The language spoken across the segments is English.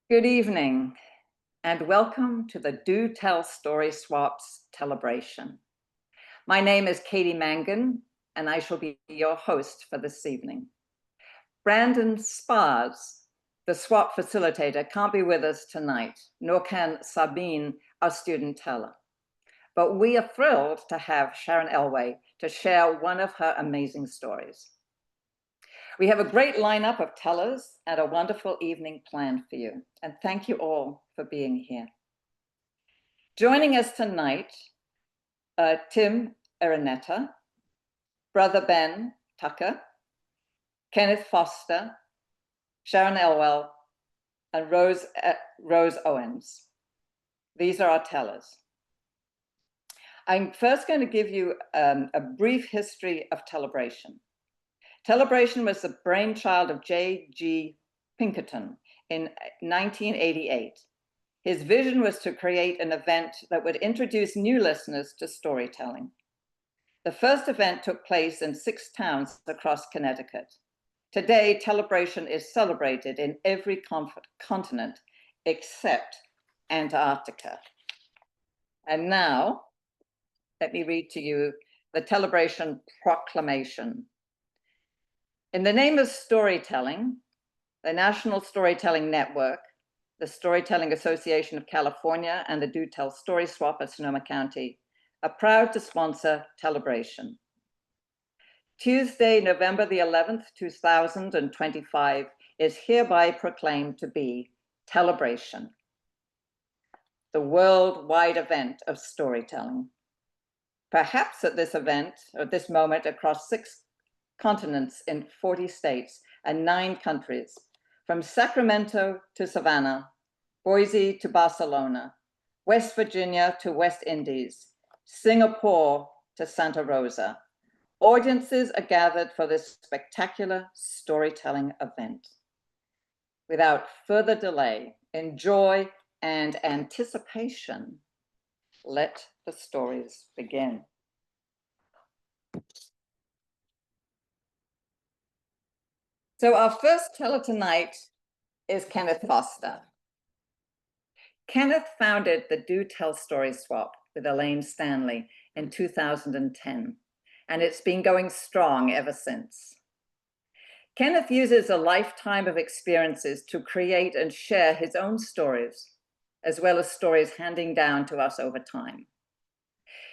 Good evening, and welcome to the Do Tell Story Swaps Telebration. My name is Katie Mangan, and I shall be your host for this evening. Brandon Spars, the swap facilitator, can't be with us tonight, nor can Sabine, our student teller. But we are thrilled to have Sharon Elway to share one of her amazing stories. We have a great lineup of tellers and a wonderful evening planned for you. And thank you all for being here. Joining us tonight, Tim Araneta, Brother Ben Tucker, Kenneth Foster, Sharon Elwell, and Rose Owens. These are our tellers. I'm first going to give you a brief history of Tellabration. Tellabration was the brainchild of J.G. Pinkerton in 1988. His vision was to create an event that would introduce new listeners to storytelling. The first event took place in 6 towns across Connecticut. Today, Tellabration is celebrated in every continent except Antarctica. And now, let me read to you the Tellabration Proclamation. In the name of storytelling, the National Storytelling Network, the Storytelling Association of California, and the Do Tell Story Swap of Sonoma County are proud to sponsor Tellabration. Tuesday, November the 11th, 2025 is hereby proclaimed to be Tellabration, the worldwide event of storytelling. Perhaps at this event, or this moment, across 6 continents in 40 states and 9 countries, from Sacramento to Savannah, Boise to Barcelona, West Virginia to West Indies, Singapore to Santa Rosa. Audiences are gathered for this spectacular storytelling event. Without further delay, in joy and anticipation, let the stories begin. So our first teller tonight is Kenneth Foster. Kenneth founded the Do Tell Story Swap with Elaine Stanley in 2010, and it's been going strong ever since. Kenneth uses a lifetime of experiences to create and share his own stories, as well as stories handing down to us over time.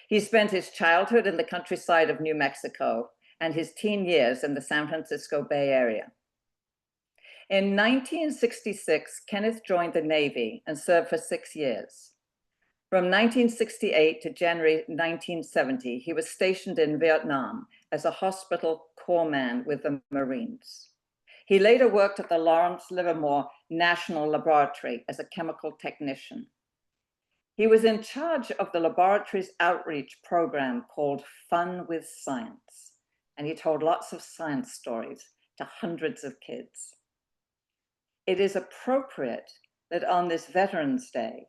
He spent his childhood in the countryside of New Mexico and his teen years in the San Francisco Bay Area. In 1966, Kenneth joined the Navy and served for 6 years. From 1968 to January 1970, he was stationed in Vietnam as a hospital corpsman with the Marines. He later worked at the Lawrence Livermore National Laboratory as a chemical technician. He was in charge of the laboratory's outreach program called Fun with Science, and he told lots of science stories to hundreds of kids. It is appropriate that on this Veterans Day,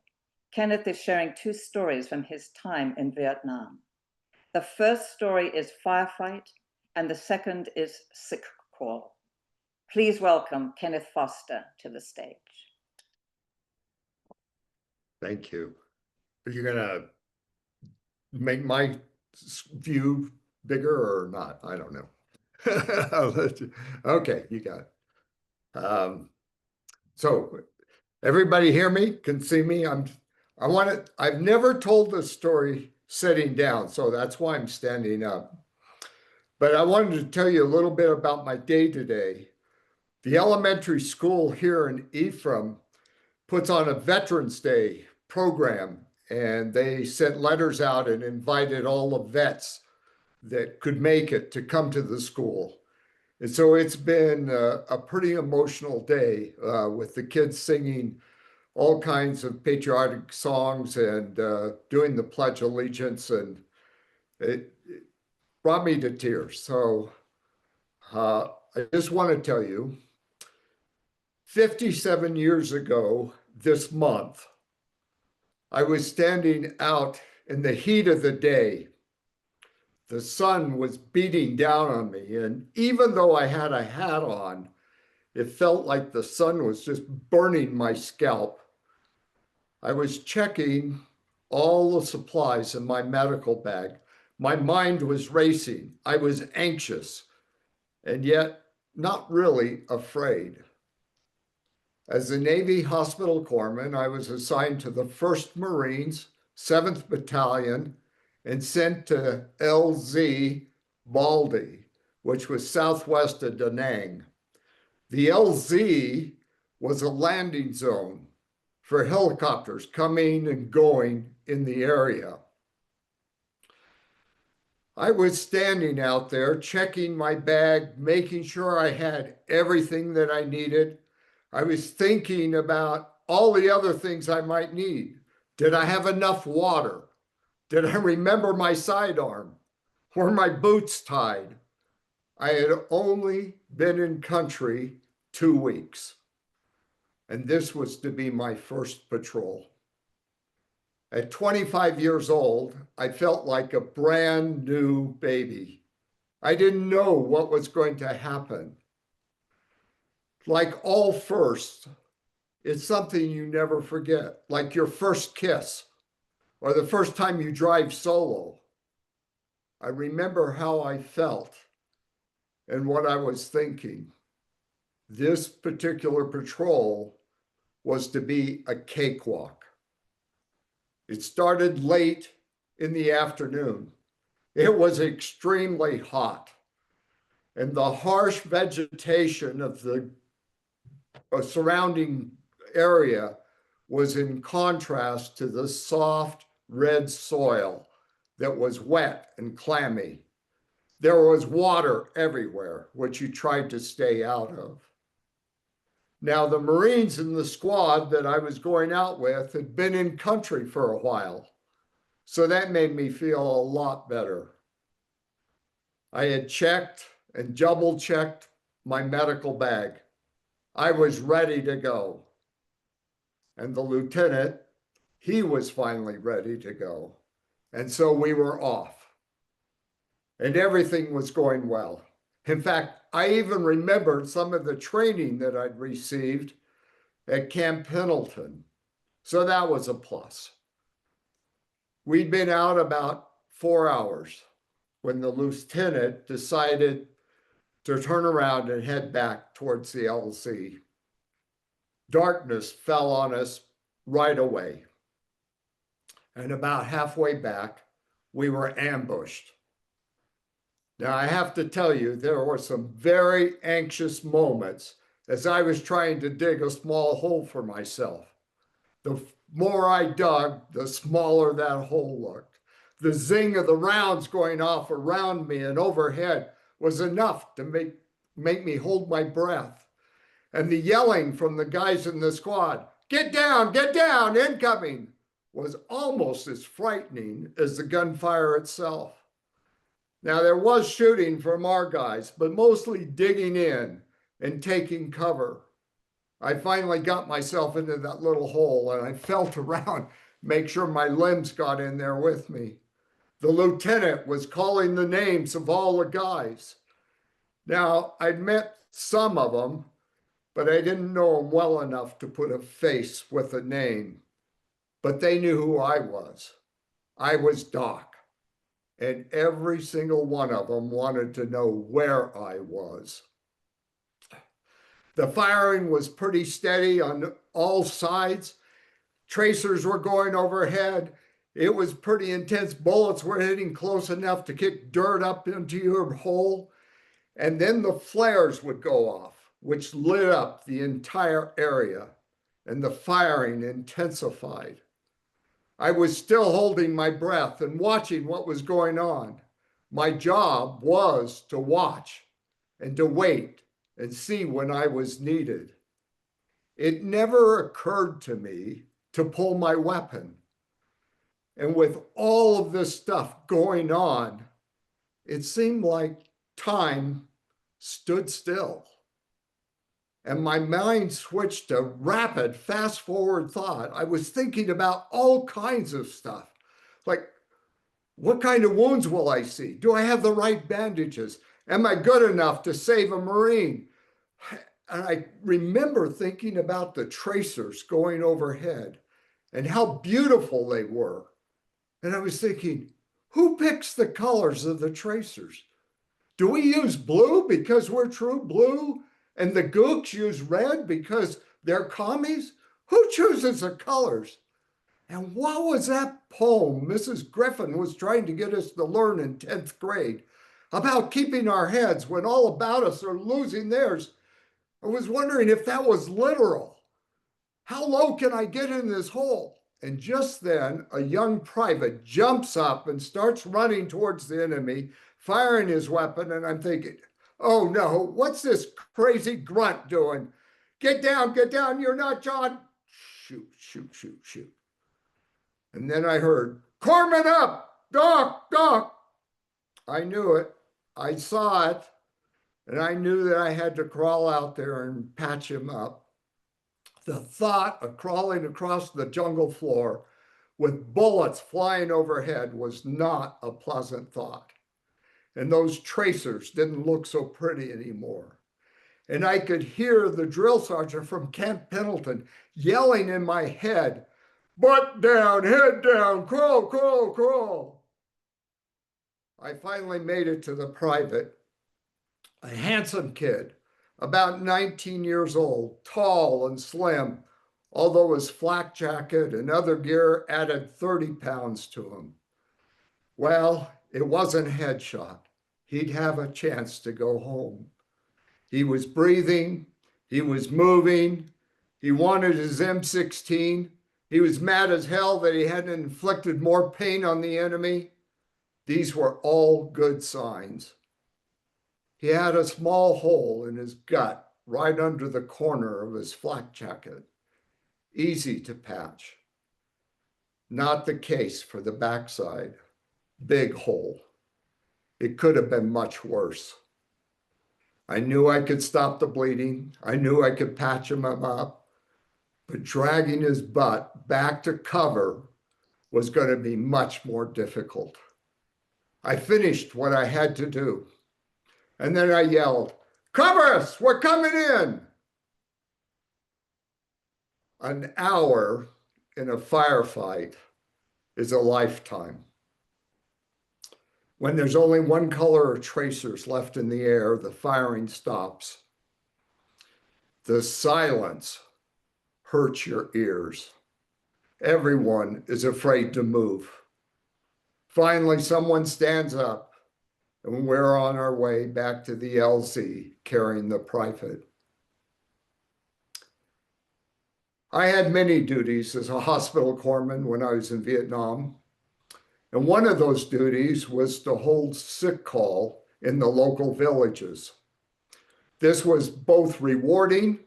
Kenneth is sharing 2 stories from his time in Vietnam. The first story is Firefight, and the second is Sick Call. Please welcome Kenneth Foster to the stage. Thank you. Are you going to make my view bigger or not? I don't know. I'll let you. Okay, you got it. So everybody hear me? Can see me? I've never told this story sitting down, so that's why I'm standing up. But I wanted to tell you a little bit about my day today. The elementary school here in Ephraim puts on a Veterans Day program, and they sent letters out and invited all the vets that could make it to come to the school. And so it's been a pretty emotional day with the kids singing all kinds of patriotic songs and doing the Pledge of Allegiance, and it brought me to tears. So I just want to tell you, 57 years ago this month, I was standing out in the heat of the day. The sun was beating down on me, and even though I had a hat on, It felt like the sun was just burning my scalp. I was checking all the supplies in my medical bag. My mind was racing. I was anxious and yet not really afraid. As a Navy hospital corpsman, I was assigned to the 1st Marines, 7th Battalion, and sent to LZ Baldy, which was southwest of Da Nang. The LZ was a landing zone for helicopters coming and going in the area. I was standing out there checking my bag, making sure I had everything that I needed. I was thinking about all the other things I might need. Did I have enough water? Did I remember my sidearm? Were my boots tied? I had only been in country 2 weeks, and this was to be my first patrol. At 25 years old, I felt like a brand new baby. I didn't know what was going to happen. Like all firsts, it's something you never forget, like your first kiss or the first time you drive solo. I remember how I felt and what I was thinking. This particular patrol was to be a cakewalk. It started late in the afternoon. It was extremely hot, and the harsh vegetation of the surrounding area was in contrast to the soft red soil that was wet and clammy. There was water everywhere, which you tried to stay out of. Now, the Marines in the squad that I was going out with had been in country for a while, so that made me feel a lot better. I had checked and double checked my medical bag. I was ready to go. And the lieutenant, he was finally ready to go. And so we were off. And everything was going well. In fact, I even remembered some of the training that I'd received at Camp Pendleton. So that was a plus. We'd been out about 4 hours when the lieutenant decided to turn around and head back towards the LZ. Darkness fell on us right away. And about halfway back, we were ambushed. Now, I have to tell you, there were some very anxious moments as I was trying to dig a small hole for myself. The more I dug, the smaller that hole looked. The zing of the rounds going off around me and overhead was enough to make me hold my breath. And the yelling from the guys in the squad, get down, incoming, was almost as frightening as the gunfire itself. Now, there was shooting from our guys, but mostly digging in and taking cover. I finally got myself into that little hole and I felt around, make sure my limbs got in there with me. The lieutenant was calling the names of all the guys. Now, I'd met some of them, but I didn't know them well enough to put a face with a name. But they knew who I was. I was Doc. And every single one of them wanted to know where I was. The firing was pretty steady on all sides. Tracers were going overhead. It was pretty intense. Bullets were hitting close enough to kick dirt up into your hole. And then the flares would go off, which lit up the entire area, and the firing intensified. I was still holding my breath and watching what was going on. My job was to watch and to wait and see when I was needed. It never occurred to me to pull my weapon. And with all of this stuff going on, it seemed like time stood still. And my mind switched to rapid, fast forward thought. I was thinking about all kinds of stuff. Like, what kind of wounds will I see? Do I have the right bandages? Am I good enough to save a Marine? And I remember thinking about the tracers going overhead and how beautiful they were. And I was thinking, who picks the colors of the tracers? Do we use blue because we're true blue? And the gooks use red because they're commies? Who chooses the colors? And what was that poem Mrs. Griffin was trying to get us to learn in 10th grade about keeping our heads when all about us are losing theirs? I was wondering if that was literal. How low can I get in this hole? And just then, a young private jumps up and starts running towards the enemy, firing his weapon. And I'm thinking, oh no, what's this crazy grunt doing? Get down, you're not John. Shoot, shoot, shoot, shoot. And then I heard, Corman up, Doc, Doc. I knew it. I saw it. And I knew that I had to crawl out there and patch him up. The thought of crawling across the jungle floor with bullets flying overhead was not a pleasant thought. And those tracers didn't look so pretty anymore. And I could hear the drill sergeant from Camp Pendleton yelling in my head, butt down, head down, crawl, crawl, crawl. I finally made it to the private, a handsome kid, about 19 years old, tall and slim, although his flak jacket and other gear added 30 pounds to him. Well, it wasn't a headshot. He'd have a chance to go home. He was breathing, he was moving, he wanted his M16. He was mad as hell that he hadn't inflicted more pain on the enemy. These were all good signs. He had a small hole in his gut right under the corner of his flak jacket. Easy to patch. Not the case for the backside. Big hole. It could have been much worse. I knew I could stop the bleeding. I knew I could patch him up. But dragging his butt back to cover was going to be much more difficult. I finished what I had to do. And then I yelled, cover us, we're coming in. An hour in a firefight is a lifetime. When there's only one color of tracers left in the air, the firing stops. The silence hurts your ears. Everyone is afraid to move. Finally, someone stands up, and we're on our way back to the LZ carrying the private. I had many duties as a hospital corpsman when I was in Vietnam. And one of those duties was to hold sick call in the local villages. This was both rewarding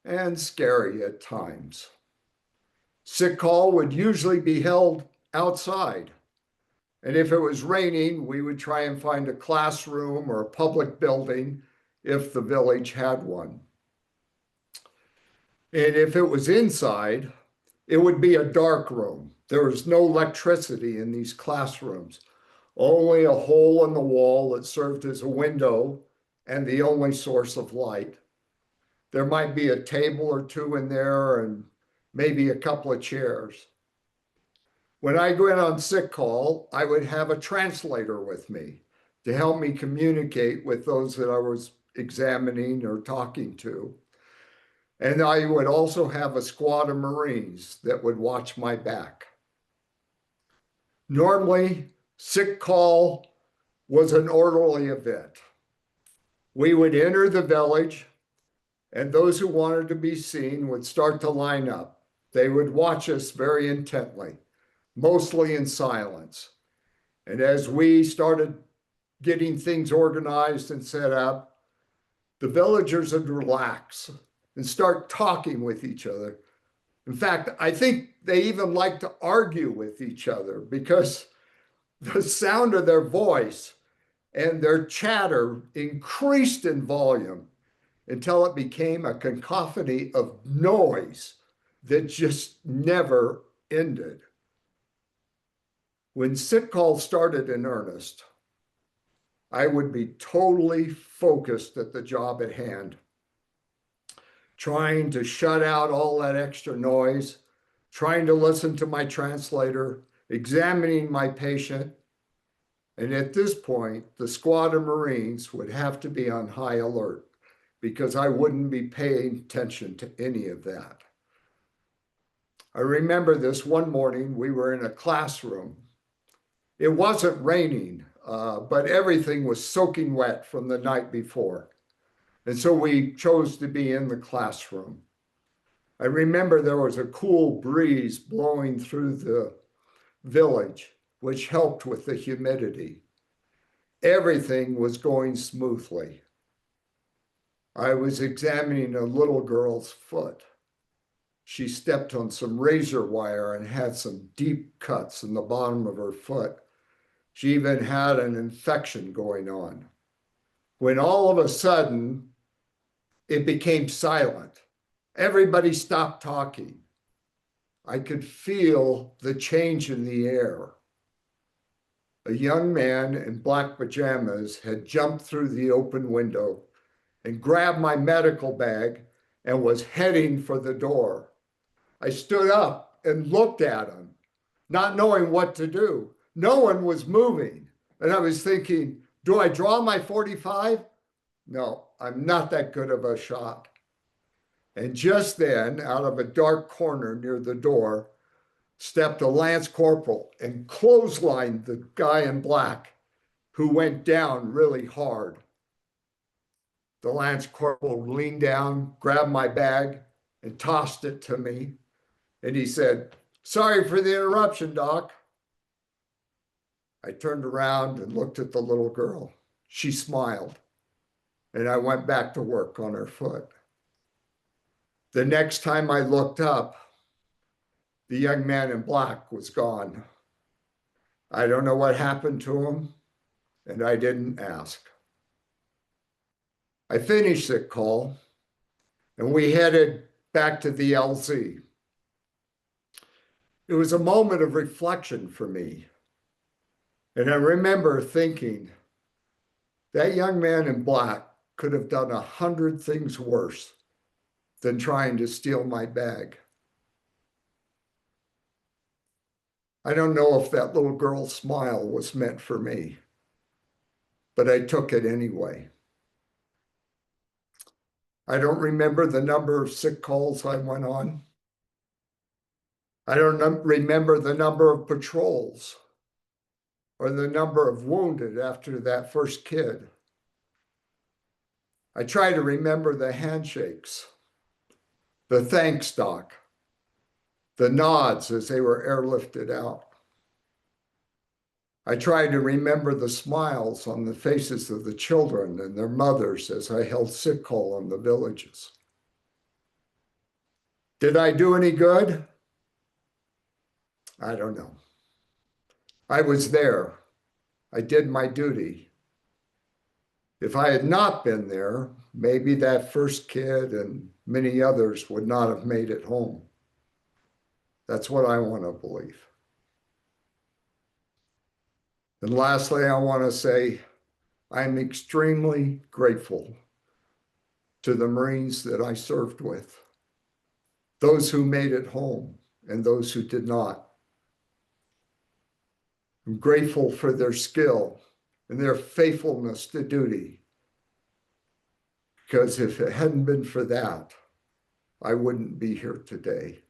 and scary at times. Sick call would usually be held outside. And if it was raining, we would try and find a classroom or a public building if the village had one. And if it was inside, it would be a dark room. There was no electricity in these classrooms, only a hole in the wall that served as a window and the only source of light. There might be a table or two in there and maybe a couple of chairs. When I went on sick call, I would have a translator with me to help me communicate with those that I was examining or talking to. And I would also have a squad of Marines that would watch my back. Normally, sick call was an orderly event. We would enter the village, and those who wanted to be seen would start to line up. They would watch us very intently, mostly in silence. And as we started getting things organized and set up, the villagers would relax and start talking with each other. In fact, I think they even like to argue with each other because the sound of their voice and their chatter increased in volume until it became a cacophony of noise that just never ended. When sick call started in earnest, I would be totally focused at the job at hand. trying to shut out all that extra noise, trying to listen to my translator, examining my patient. And at this point, the squad of Marines would have to be on high alert because I wouldn't be paying attention to any of that. I remember this one morning, we were in a classroom. It wasn't raining, but everything was soaking wet from the night before. And so we chose to be in the classroom. I remember there was a cool breeze blowing through the village, which helped with the humidity. Everything was going smoothly. I was examining a little girl's foot. She stepped on some razor wire and had some deep cuts in the bottom of her foot. She even had an infection going on. When all of a sudden, it became silent. Everybody stopped talking. I could feel the change in the air. A young man in black pajamas had jumped through the open window and grabbed my medical bag and was heading for the door. I stood up and looked at him, not knowing what to do. No one was moving. And I was thinking, do I draw my 45? No, I'm not that good of a shot. And just then, out of a dark corner near the door, stepped a lance corporal and clotheslined the guy in black, who went down really hard. The lance corporal leaned down, grabbed my bag, and tossed it to me. And he said, "Sorry for the interruption, Doc." I turned around and looked at the little girl. She smiled, and I went back to work on her foot. The next time I looked up, the young man in black was gone. I don't know what happened to him, and I didn't ask. I finished the call, and we headed back to the LZ. It was a moment of reflection for me. And I remember thinking, that young man in black could have done 100 things worse than trying to steal my bag. I don't know if that little girl's smile was meant for me, but I took it anyway. I don't remember the number of sick calls I went on. I don't remember the number of patrols or the number of wounded after that first kid. I try to remember the handshakes, the thanks, Doc, the nods as they were airlifted out. I try to remember the smiles on the faces of the children and their mothers as I held sick call in the villages. Did I do any good? I don't know. I was there. I did my duty. If I had not been there, maybe that first kid and many others would not have made it home. That's what I want to believe. And lastly, I want to say I'm extremely grateful to the Marines that I served with, those who made it home and those who did not. I'm grateful for their skill and their faithfulness to duty, because if it hadn't been for that, I wouldn't be here today.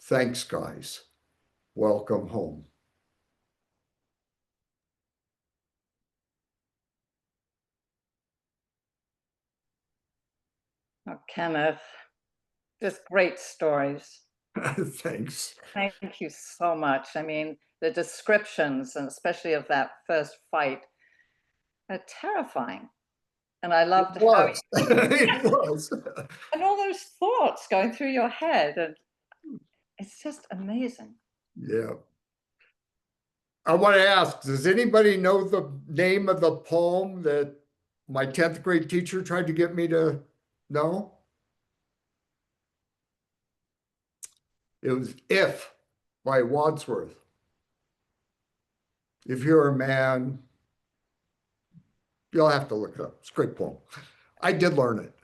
Thanks, guys. Welcome home. Oh, Kenneth, just great stories. Thanks. Thank you so much. I mean, the descriptions, and especially of that first fight, are terrifying. And I loved It how was. It was. and all those thoughts going through your head, and it's just amazing. Yeah. I want to ask, does anybody know the name of the poem that my 10th grade teacher tried to get me to know? It was If by Wadsworth. If you're a man, you'll have to look it up. It's a great poem. I did learn it.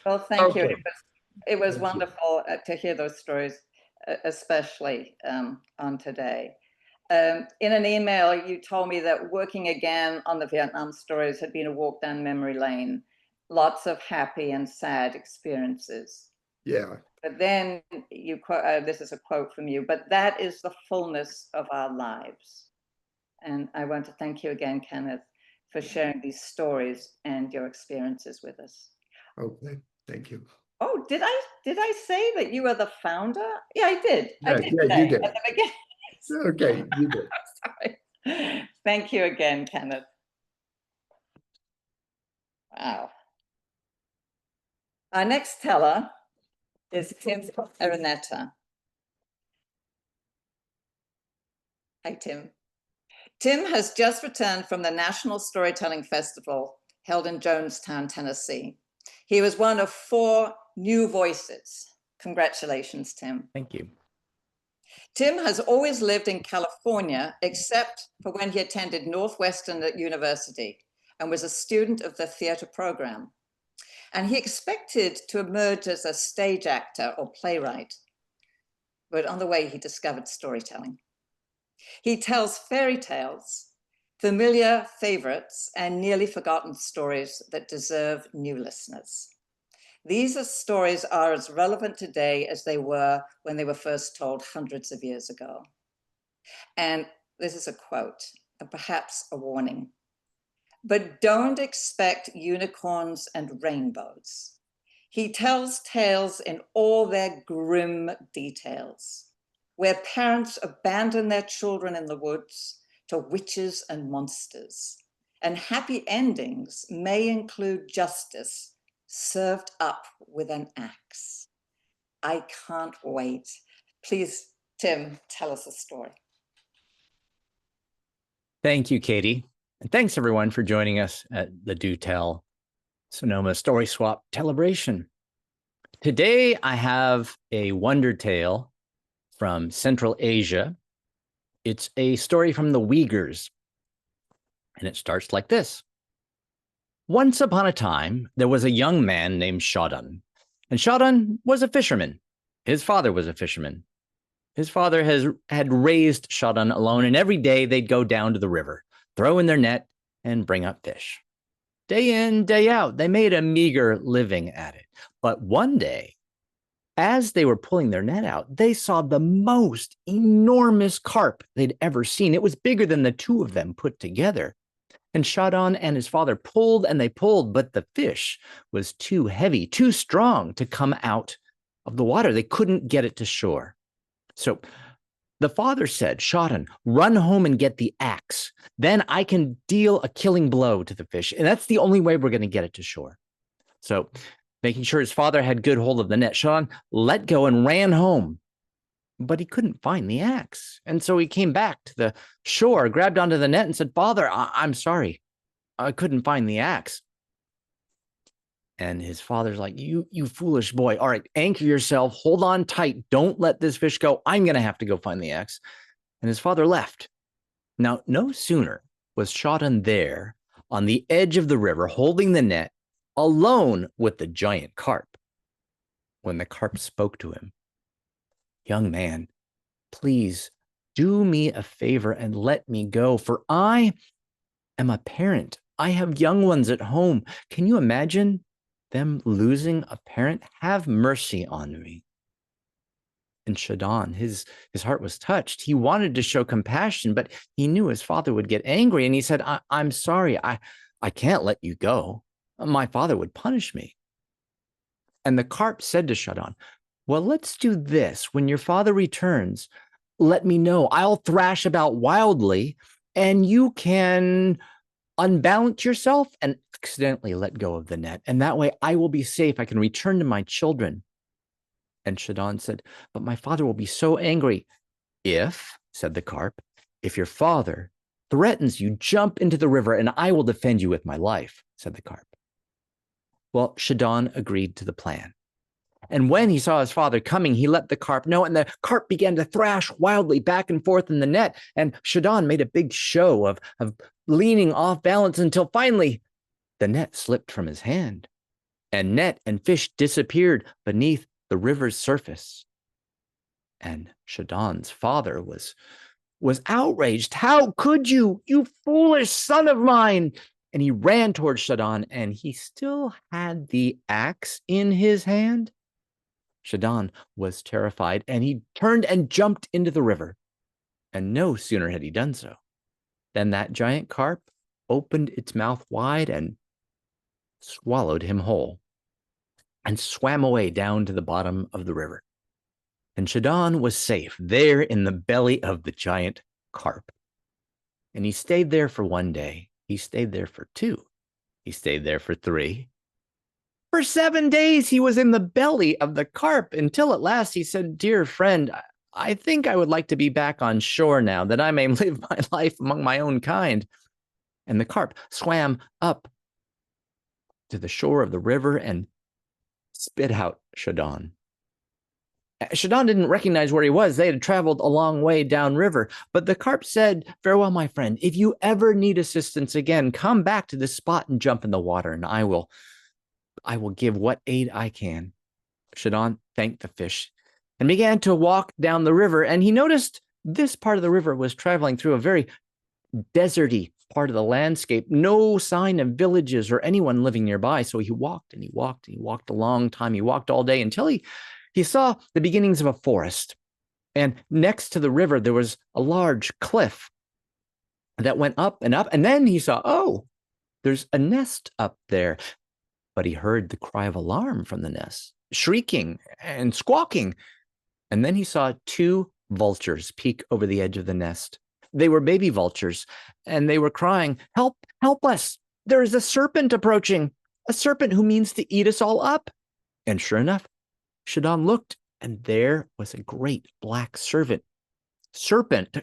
Well, thank you. Okay. It was Thank you. wonderful to hear those stories, especially on today. In an email, you told me that working again on the Vietnam stories had been a walk down memory lane, lots of happy and sad experiences. Yeah. But then you quote, this is a quote from you, but that is the fullness of our lives. And I want to thank you again, Kenneth, for sharing these stories and your experiences with us. Okay. Thank you. Oh, did I say that you are the founder? Yeah, I did. I Yeah, did yeah, you say did. at the beginning. Okay, you did. Sorry. Thank you again, Kenneth. Wow. Our next teller is Tim Araneta. Hi, Tim. Tim has just returned from the National Storytelling Festival held in Jonestown, Tennessee. He was one of 4 new voices. Congratulations, Tim. Thank you. Tim has always lived in California, except for when he attended Northwestern University and was a student of the theater program. And he expected to emerge as a stage actor or playwright, but on the way he discovered storytelling. He tells fairy tales, familiar favorites, and nearly forgotten stories that deserve new listeners. These stories are as relevant today as they were when they were first told hundreds of years ago. And this is a quote, and perhaps a warning. But don't expect unicorns and rainbows. He tells tales in all their grim details, where parents abandon their children in the woods to witches and monsters. And happy endings may include justice served up with an axe. I can't wait. Please, Tim, tell us a story. Thank you, Katie. And thanks, everyone, for joining us at the Do Tell Sonoma Story Swap Telebration. Today, I have a wonder tale from Central Asia. It's a story from the Uyghurs, and it starts like this. Once upon a time, there was a young man named Shadan, and Shadan was a fisherman. His father was a fisherman. His father had raised Shadan alone, and every day they'd go down to the river, throw in their net, and bring up fish. Day in, day out, they made a meager living at it. But one day, as they were pulling their net out, they saw the most enormous carp they'd ever seen. It was bigger than the 2 of them put together. And Shadan and his father pulled and they pulled, but the fish was too heavy, too strong to come out of the water. They couldn't get it to shore. So the father said, Shadan, run home and get the axe. Then I can deal a killing blow to the fish. And that's the only way we're going to get it to shore. So making sure his father had good hold of the net, Shadan let go and ran home. But he couldn't find the axe. And so he came back to the shore, grabbed onto the net and said, Father, I'm sorry. I couldn't find the axe. And his father's like, you foolish boy. All right, anchor yourself. Hold on tight. Don't let this fish go. I'm going to have to go find the axe. And his father left. Now, no sooner was Shadan there on the edge of the river, holding the net, alone with the giant carp, when the carp spoke to him. Young man, please do me a favor and let me go, for I am a parent. I have young ones at home. Can you imagine them losing a parent? Have mercy on me. And Shadan, his heart was touched. He wanted to show compassion, but he knew his father would get angry. And he said, I'm sorry. I can't let you go. My father would punish me. And the carp said to Shadan, well, let's do this. When your father returns, let me know. I'll thrash about wildly, and you can unbalance yourself and accidentally let go of the net. And that way I will be safe. I can return to my children. And Shadan said, but my father will be so angry. If, said the carp, if your father threatens you, jump into the river and I will defend you with my life, said the carp. Well, Shadan agreed to the plan. And when he saw his father coming, he let the carp know, and the carp began to thrash wildly back and forth in the net. And Shadan made a big show of leaning off balance until finally the net slipped from his hand, and net and fish disappeared beneath the river's surface. And Shadon's father was outraged. "How could you, you foolish son of mine?" And he ran towards Shadon, and he still had the axe in his hand. Shadon was terrified, and he turned and jumped into the river. And no sooner had he done so than that giant carp opened its mouth wide and swallowed him whole and swam away down to the bottom of the river. And Shadon was safe there in the belly of the giant carp. And he stayed there for 1 day. He stayed there for 2. He stayed there for 3. For 7 days, he was in the belly of the carp until at last he said, "Dear friend, I think I would like to be back on shore now, that I may live my life among my own kind." And the carp swam up to the shore of the river and spit out Shadon. Shadon didn't recognize where he was. They had traveled a long way downriver. But the carp said, "Farewell, my friend. If you ever need assistance again, come back to this spot and jump in the water, and I will give what aid I can." Shadon thanked the fish and began to walk down the river. And he noticed this part of the river was traveling through a very deserty part of the landscape. No sign of villages or anyone living nearby. So he walked and he walked and he walked a long time. He walked all day until he saw the beginnings of a forest. And next to the river, there was a large cliff that went up and up. And then he saw, oh, there's a nest up there. But he heard the cry of alarm from the nest, shrieking and squawking. And then he saw 2 vultures peek over the edge of the nest. They were baby vultures, and they were crying, "Help, help us. There is a serpent approaching, a serpent who means to eat us all up." And sure enough, Shadon looked, and there was a great black serpent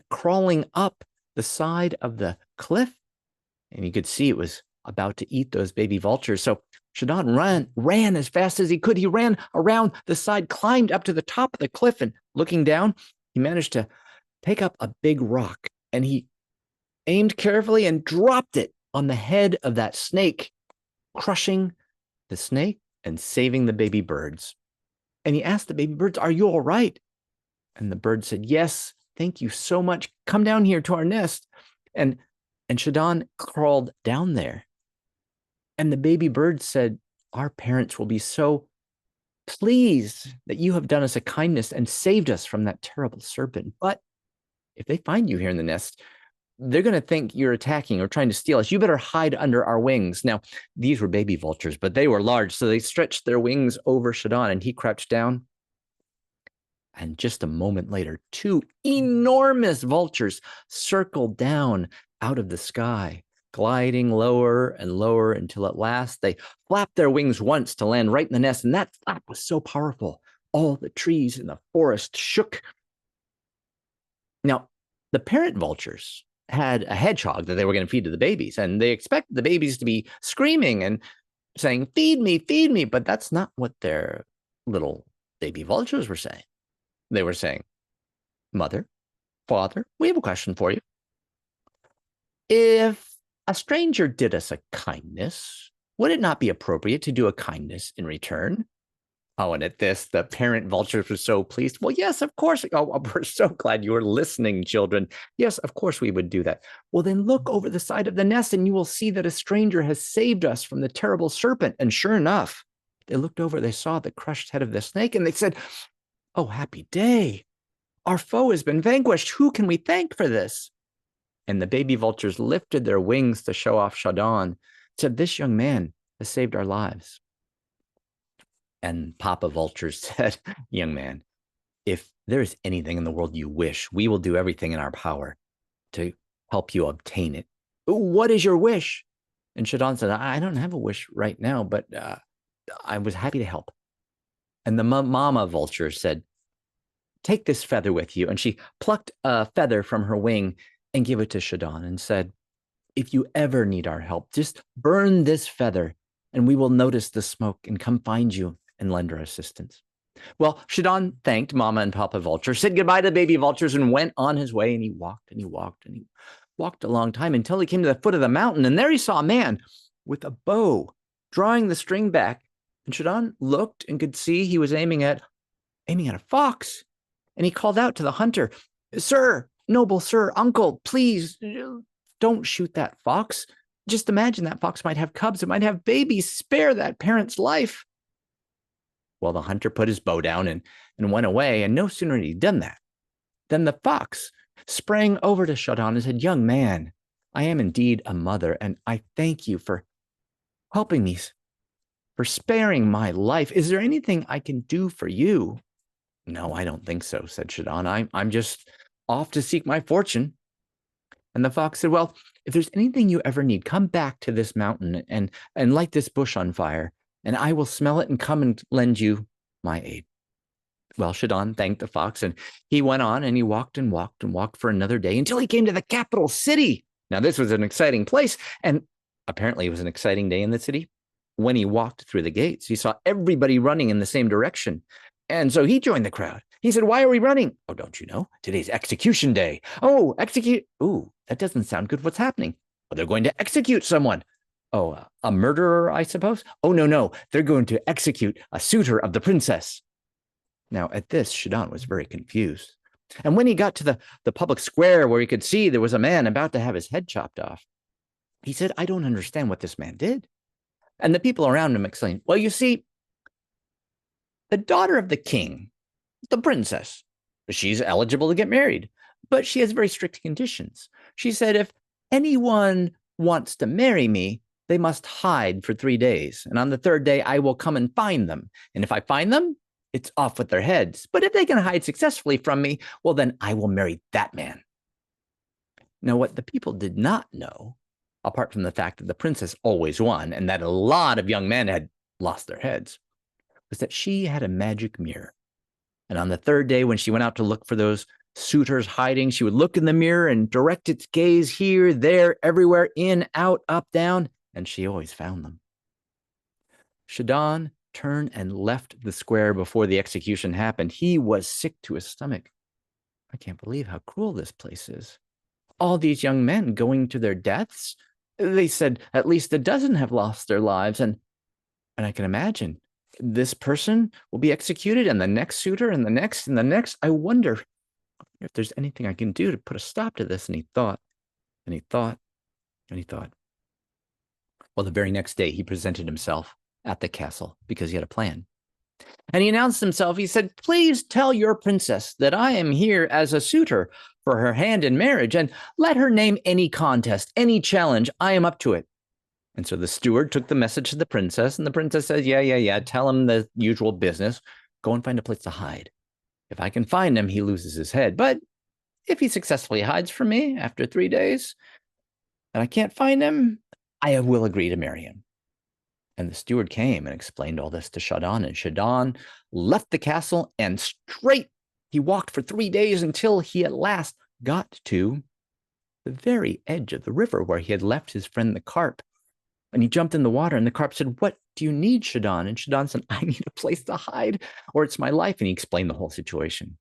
crawling up the side of the cliff. And you could see it was about to eat those baby vultures. So Shadon ran as fast as he could. He ran around the side, climbed up to the top of the cliff, and looking down, he managed to take up a big rock, and he aimed carefully and dropped it on the head of that snake, crushing the snake and saving the baby birds. And he asked the baby birds, "Are you all right?" And the bird said, "Yes, thank you so much. Come down here to our nest." And Shadon crawled down there. And the baby bird said, "Our parents will be so pleased that you have done us a kindness and saved us from that terrible serpent. But if they find you here in the nest, they're going to think you're attacking or trying to steal us. You better hide under our wings." Now, these were baby vultures, but they were large, so they stretched their wings over Shadon, and he crouched down. And just a moment later, 2 enormous vultures circled down out of the sky, gliding lower and lower until at last they flapped their wings once to land right in the nest. And that flap was so powerful, all the trees in the forest shook. Now, the parent vultures had a hedgehog that they were going to feed to the babies, and they expected the babies to be screaming and saying, feed me, but that's not what their little baby vultures were saying. They were saying, "Mother, father, we have a question for you. If a stranger did us a kindness, would it not be appropriate to do a kindness in return?" Oh, and at this, the parent vultures were so pleased. "Well, yes, of course. Oh, we're so glad you were listening, children. Yes, of course we would do that." "Well, then look over the side of the nest and you will see that a stranger has saved us from the terrible serpent." And sure enough, they looked over, they saw the crushed head of the snake, and they said, "Oh, happy day. Our foe has been vanquished. Who can we thank for this?" And the baby vultures lifted their wings to show off Shadon, said, "This young man has saved our lives." And Papa Vulture said, "Young man, if there is anything in the world you wish, we will do everything in our power to help you obtain it. What is your wish?" And Shadon said, "I don't have a wish right now, but I was happy to help." And the Mama Vulture said, "Take this feather with you." And she plucked a feather from her wing and gave it to Shadon and said, "If you ever need our help, just burn this feather and we will notice the smoke and come find you and lend our assistance." Well, Shadon thanked Mama and Papa Vulture, said goodbye to the baby vultures, and went on his way. And he walked and he walked and he walked a long time until he came to the foot of the mountain, and there he saw a man with a bow drawing the string back. And Shadon looked and could see he was aiming at a fox. And he called out to the hunter, "Sir, noble sir, uncle, please don't shoot that fox. Just imagine that fox might have cubs. It might have babies. Spare that parent's life." Well, the hunter put his bow down and went away. And no sooner had he done that than the fox sprang over to Shadon and said, "Young man, I am indeed a mother, and I thank you for helping me, for sparing my life. Is there anything I can do for you?" "No, I don't think so," said Shadon. I'm just off to seek my fortune." And the fox said, "Well, if there's anything you ever need, come back to this mountain and light this bush on fire, and I will smell it and come and lend you my aid." Well, Shadon thanked the fox, and he went on, and he walked and walked and walked for another day until he came to the capital city. Now, this was an exciting place, and apparently it was an exciting day in the city. When he walked through the gates, he saw everybody running in the same direction. And so he joined the crowd. He said, "Why are we running?" "Oh, don't you know? Today's execution day." "Oh, execute. Ooh, that doesn't sound good. What's happening?" "Well, they're going to execute someone." "Oh, a murderer, I suppose?" "Oh, no. They're going to execute a suitor of the princess." Now, at this, Shadon was very confused. And when he got to the public square where he could see there was a man about to have his head chopped off, he said, "I don't understand what this man did." And the people around him exclaimed, "Well, you see, the daughter of the king, the princess, she's eligible to get married, but she has very strict conditions. She said, if anyone wants to marry me, they must hide for 3 days. And on the third day, I will come and find them. And if I find them, it's off with their heads. But if they can hide successfully from me, well, then I will marry that man." Now, what the people did not know, apart from the fact that the princess always won and that a lot of young men had lost their heads, was that she had a magic mirror. And on the third day, when she went out to look for those suitors hiding, she would look in the mirror and direct its gaze here, there, everywhere, in, out, up, down, and she always found them. Shadon turned and left the square before the execution happened. He was sick to his stomach. "I can't believe how cruel this place is. All these young men going to their deaths. They said at least a dozen have lost their lives, and I can imagine this person will be executed, and the next suitor, and the next, and the next. I wonder if there's anything I can do to put a stop to this." And he thought, and he thought, and he thought. Well, the very next day, he presented himself at the castle because he had a plan. And he announced himself. He said, "Please tell your princess that I am here as a suitor for her hand in marriage, and let her name any contest, any challenge. I am up to it." And so the steward took the message to the princess, and the princess said, yeah, tell him the usual business. Go and find a place to hide. If I can find him, he loses his head. But if he successfully hides from me after 3 days, and I can't find him, I will agree to marry him. And the steward came and explained all this to Shadon, and Shadon left the castle, and straight he walked for 3 days until he at last got to the very edge of the river where he had left his friend the carp. And he jumped in the water, and the carp said, "What do you need, Shadon?" And Shadon said, "I need a place to hide, or it's my life." And he explained the whole situation.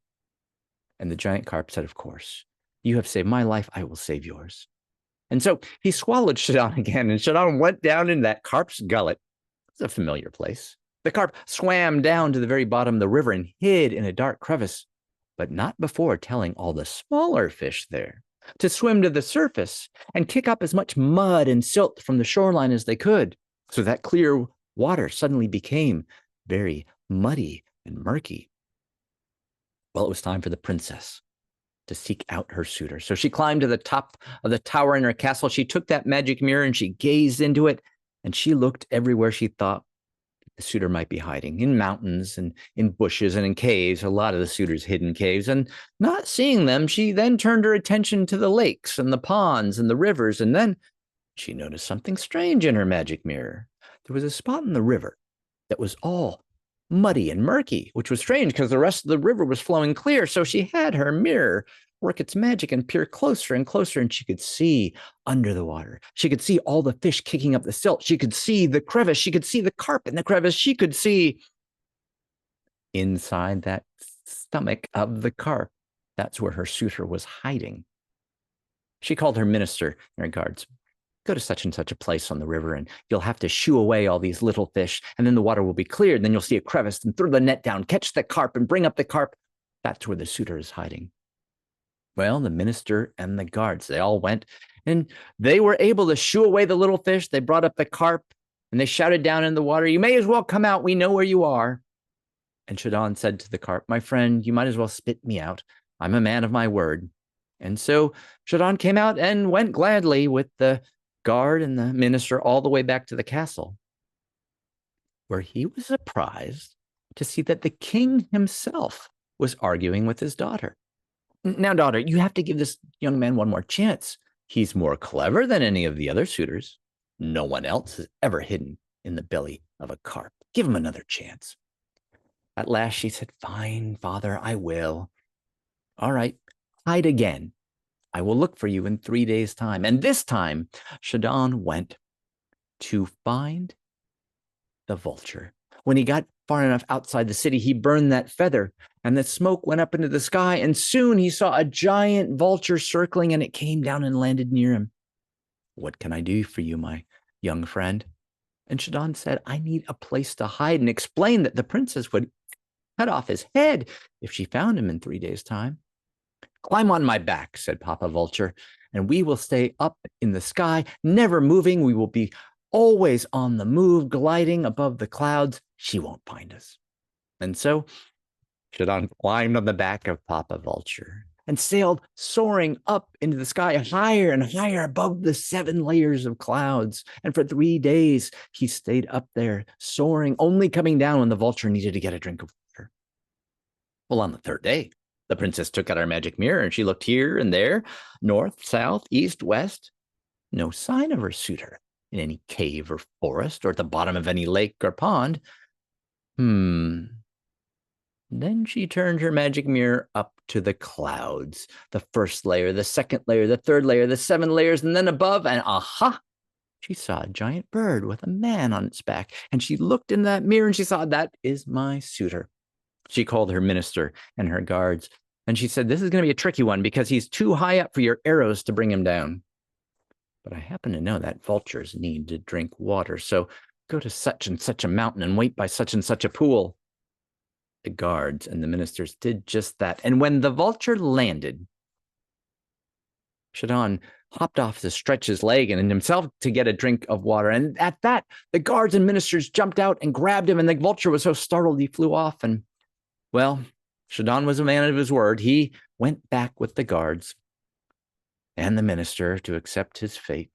And the giant carp said, "Of course, you have saved my life, I will save yours." And so he swallowed Shadon again, and Shadon went down in that carp's gullet. It's a familiar place. The carp swam down to the very bottom of the river and hid in a dark crevice, but not before telling all the smaller fish there to swim to the surface and kick up as much mud and silt from the shoreline as they could. So that clear water suddenly became very muddy and murky. Well, it was time for the princess to seek out her suitor. So she climbed to the top of the tower in her castle. She took that magic mirror and she gazed into it, and she looked everywhere she thought the suitor might be hiding, in mountains and in bushes and in caves. A lot of the suitors hid in caves, and not seeing them, she then turned her attention to the lakes and the ponds and the rivers. And then she noticed something strange in her magic mirror. There was a spot in the river that was all muddy and murky, which was strange because the rest of the river was flowing clear. So she had her mirror work its magic and peer closer and closer, and she could see under the water. She could see all the fish kicking up the silt. She could see the crevice. She could see the carp in the crevice. She could see inside that stomach of the carp. That's where her suitor was hiding. She called her minister and her guards. Go to such and such a place on the river, and you'll have to shoo away all these little fish, and then the water will be cleared, and then you'll see a crevice, and throw the net down, catch the carp, and bring up the carp. That's where the suitor is hiding. Well, the minister and the guards, they all went, and they were able to shoo away the little fish. They brought up the carp, and they shouted down in the water, "You may as well come out. We know where you are." And Shadon said to the carp, "My friend, you might as well spit me out. I'm a man of my word." And so Shadon came out and went gladly with the guard and the minister all the way back to the castle, where he was surprised to see that the king himself was arguing with his daughter. "Now, daughter, you have to give this young man one more chance. He's more clever than any of the other suitors. No one else has ever hidden in the belly of a carp. Give him another chance." At last she said, "Fine, father, I will. All right, hide again. I will look for you in 3 days' time." And this time, Shadon went to find the vulture. When he got far enough outside the city, he burned that feather, and the smoke went up into the sky, and soon he saw a giant vulture circling, and it came down and landed near him. "What can I do for you, my young friend?" And Shadon said, "I need a place to hide," and explained that the princess would cut off his head if she found him in 3 days' time. "Climb on my back," said Papa Vulture, "and we will stay up in the sky, never moving. We will be always on the move, gliding above the clouds. She won't find us." And so Shadon climbed on the back of Papa Vulture and sailed soaring up into the sky, higher and higher above the 7 layers of clouds. And for 3 days, he stayed up there, soaring, only coming down when the vulture needed to get a drink of water. Well, on the 3rd day, the princess took out her magic mirror, and she looked here and there, north, south, east, west. No sign of her suitor in any cave or forest, or at the bottom of any lake or pond. Then she turned her magic mirror up to the clouds, the 1st layer, the 2nd layer, the 3rd layer, the 7 layers, and then above, and aha! She saw a giant bird with a man on its back, and she looked in that mirror, and she saw, "That is my suitor." She called her minister and her guards, and she said, "This is going to be a tricky one because he's too high up for your arrows to bring him down. But I happen to know that vultures need to drink water, so go to such and such a mountain and wait by such and such a pool." The guards and the ministers did just that, and when the vulture landed, Shadon hopped off to stretch his leg and himself to get a drink of water. And at that, the guards and ministers jumped out and grabbed him, and the vulture was so startled he flew off. And, well, Shadon was a man of his word. He went back with the guards and the minister to accept his fate.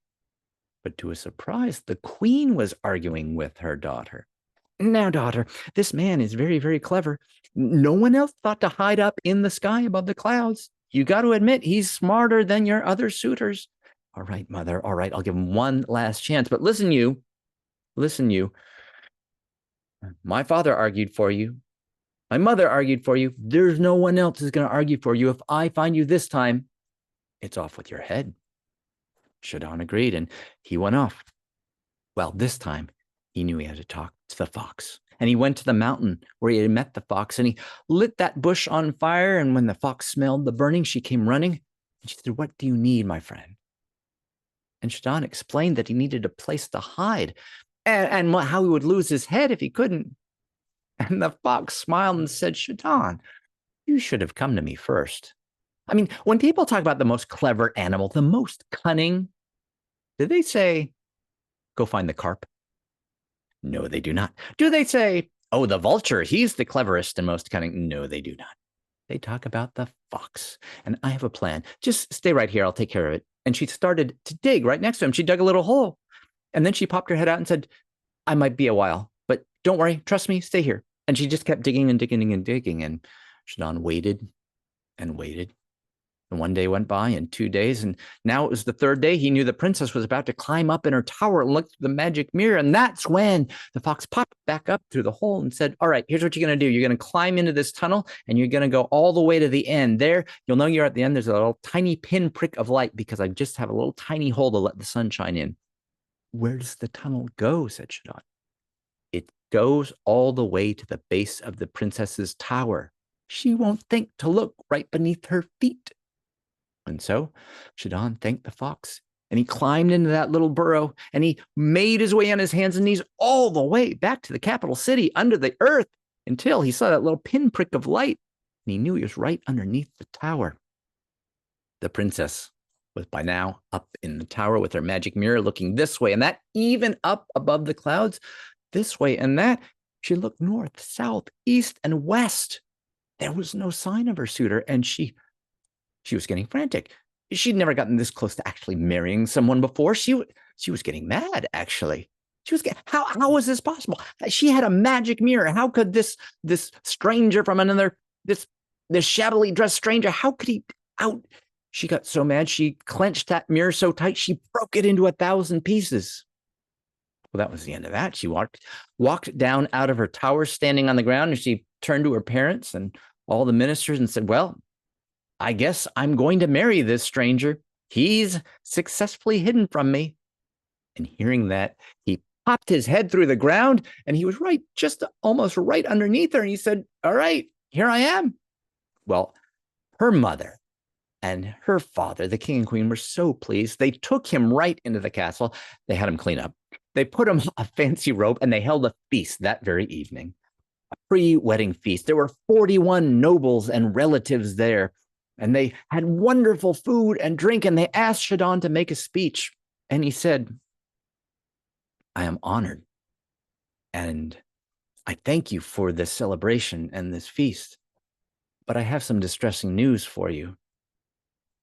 But to his surprise, the queen was arguing with her daughter. "Now, daughter, this man is very, very clever. No one else thought to hide up in the sky above the clouds. You got to admit, he's smarter than your other suitors." "All right, mother, all right, I'll give him one last chance. But listen, you. My father argued for you. My mother argued for you. There's no one else who's going to argue for you. If I find you this time, it's off with your head." Shadon agreed, and he went off. Well, this time, he knew he had to talk to the fox. And he went to the mountain where he had met the fox, and he lit that bush on fire. And when the fox smelled the burning, she came running. And she said, "What do you need, my friend?" And Shadon explained that he needed a place to hide, and how he would lose his head if he couldn't. And the fox smiled and said, "Shadon, you should have come to me first. I mean, when people talk about the most clever animal, the most cunning, do they say, go find the carp? No, they do not. Do they say, oh, the vulture, he's the cleverest and most cunning? No, they do not. They talk about the fox. And I have a plan. Just stay right here. I'll take care of it." And she started to dig right next to him. She dug a little hole. And then she popped her head out and said, "I might be a while, but don't worry. Trust me. Stay here." And she just kept digging and digging and digging. And Shadon waited and waited. And 1 day went by, and 2 days, and now it was the 3rd day. He knew the princess was about to climb up in her tower and look through the magic mirror. And that's when the fox popped back up through the hole and said, "All right, here's what you're going to do. You're going to climb into this tunnel, and you're going to go all the way to the end. There, you'll know you're at the end. There's a little tiny pinprick of light because I just have a little tiny hole to let the sun shine in." "Where does the tunnel go?" said Shadon. "It goes all the way to the base of the princess's tower. She won't think to look right beneath her feet." And so Shadon thanked the fox, and he climbed into that little burrow, and he made his way on his hands and knees all the way back to the capital city under the earth until he saw that little pinprick of light, and he knew he was right underneath the tower. The princess was by now up in the tower with her magic mirror, looking this way and that, even up above the clouds, this way and that. She looked north, south, east, and west. There was no sign of her suitor, and she was getting frantic. She'd never gotten this close to actually marrying someone before. She was getting mad, actually. How was this possible? She had a magic mirror. How could this stranger from another, this shabbily dressed stranger, how could he out? She got so mad, she clenched that mirror so tight, she broke it into 1,000 pieces. Well, that was the end of that. She walked down out of her tower, standing on the ground, and she turned to her parents and all the ministers and said, well, I guess I'm going to marry this stranger. He's successfully hidden from me. And hearing that, he popped his head through the ground, and he was just almost right underneath her. And he said, all right, here I am. Well, her mother and her father, the king and queen, were so pleased. They took him right into the castle. They had him clean up. They put him a fancy robe, and they held a feast that very evening, a pre-wedding feast. There were 41 nobles and relatives there, and they had wonderful food and drink, and they asked Shadon to make a speech. And he said, I am honored, and I thank you for this celebration and this feast, but I have some distressing news for you.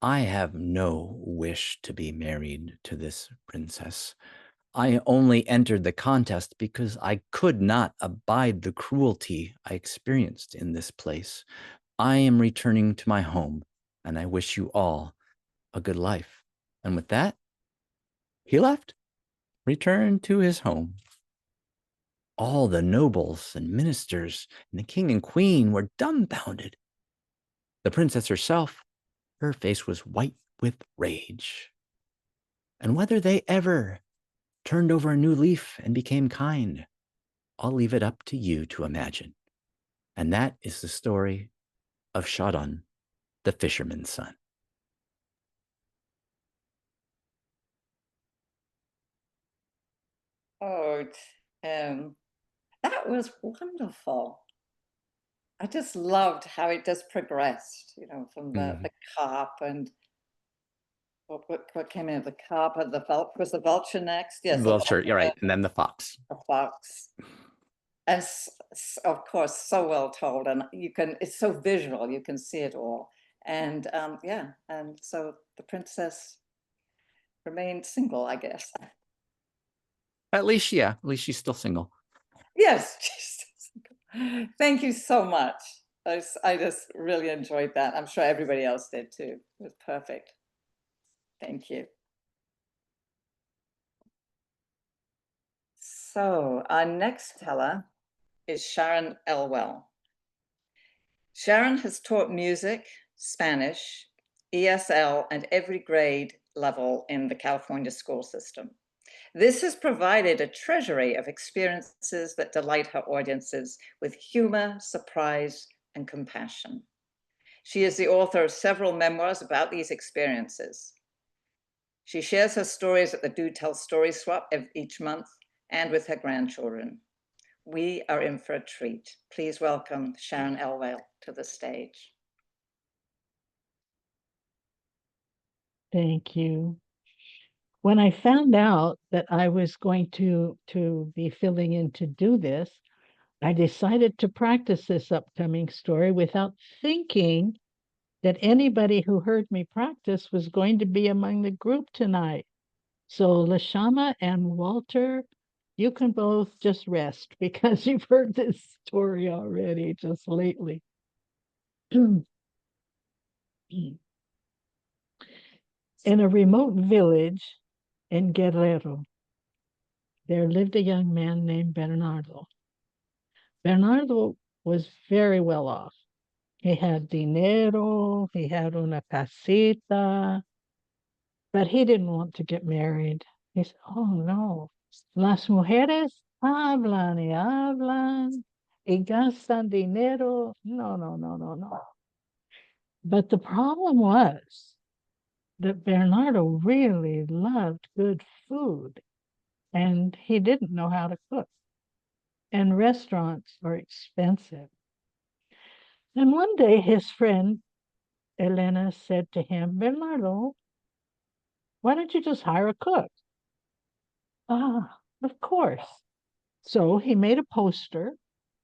I have no wish to be married to this princess. I only entered the contest because I could not abide the cruelty I experienced in this place. I am returning to my home, and I wish you all a good life. And with that, he left, returned to his home. All the nobles and ministers and the king and queen were dumbfounded. The princess herself, her face was white with rage. And whether they ever turned over a new leaf and became kind, I'll leave it up to you to imagine. And that is the story of Shadon, the fisherman's son. Oh, that was wonderful. I just loved how it just progressed, from the carp and what came in, the carp and was the vulture next? Yes, the Vulture, you're right. And then the fox. fox. And of course, so well told, and it's so visual, you can see it all. And yeah, and so the princess remained single, I guess. At least she's still single. Yes, she's still single. Thank you so much. I just really enjoyed that. I'm sure everybody else did too. It was perfect. Thank you. So our next teller is Sharon Elwell. Sharon has taught music, Spanish, ESL, and every grade level in the California school system. This has provided a treasury of experiences that delight her audiences with humor, surprise, and compassion. She is the author of several memoirs about these experiences. She shares her stories at the Do Tell Story Swap each month and with her grandchildren. We are in for a treat. Please welcome Sharon Elwell to the stage. Thank you. When I found out that I was going to be filling in to do this, I decided to practice this upcoming story without thinking that anybody who heard me practice was going to be among the group tonight. So Lashama and Walter, you can both just rest because you've heard this story already just lately. In a remote village in Guerrero, there lived a young man named Bernardo. Bernardo was very well off. He had dinero, he had una casita, but he didn't want to get married. He said, oh no, las mujeres hablan y hablan y gastan dinero. No, no, no, no, no. But the problem was that Bernardo really loved good food, and he didn't know how to cook. And restaurants are expensive. And one day his friend Elena said to him, Bernardo, why don't you just hire a cook? Ah, of course. So he made a poster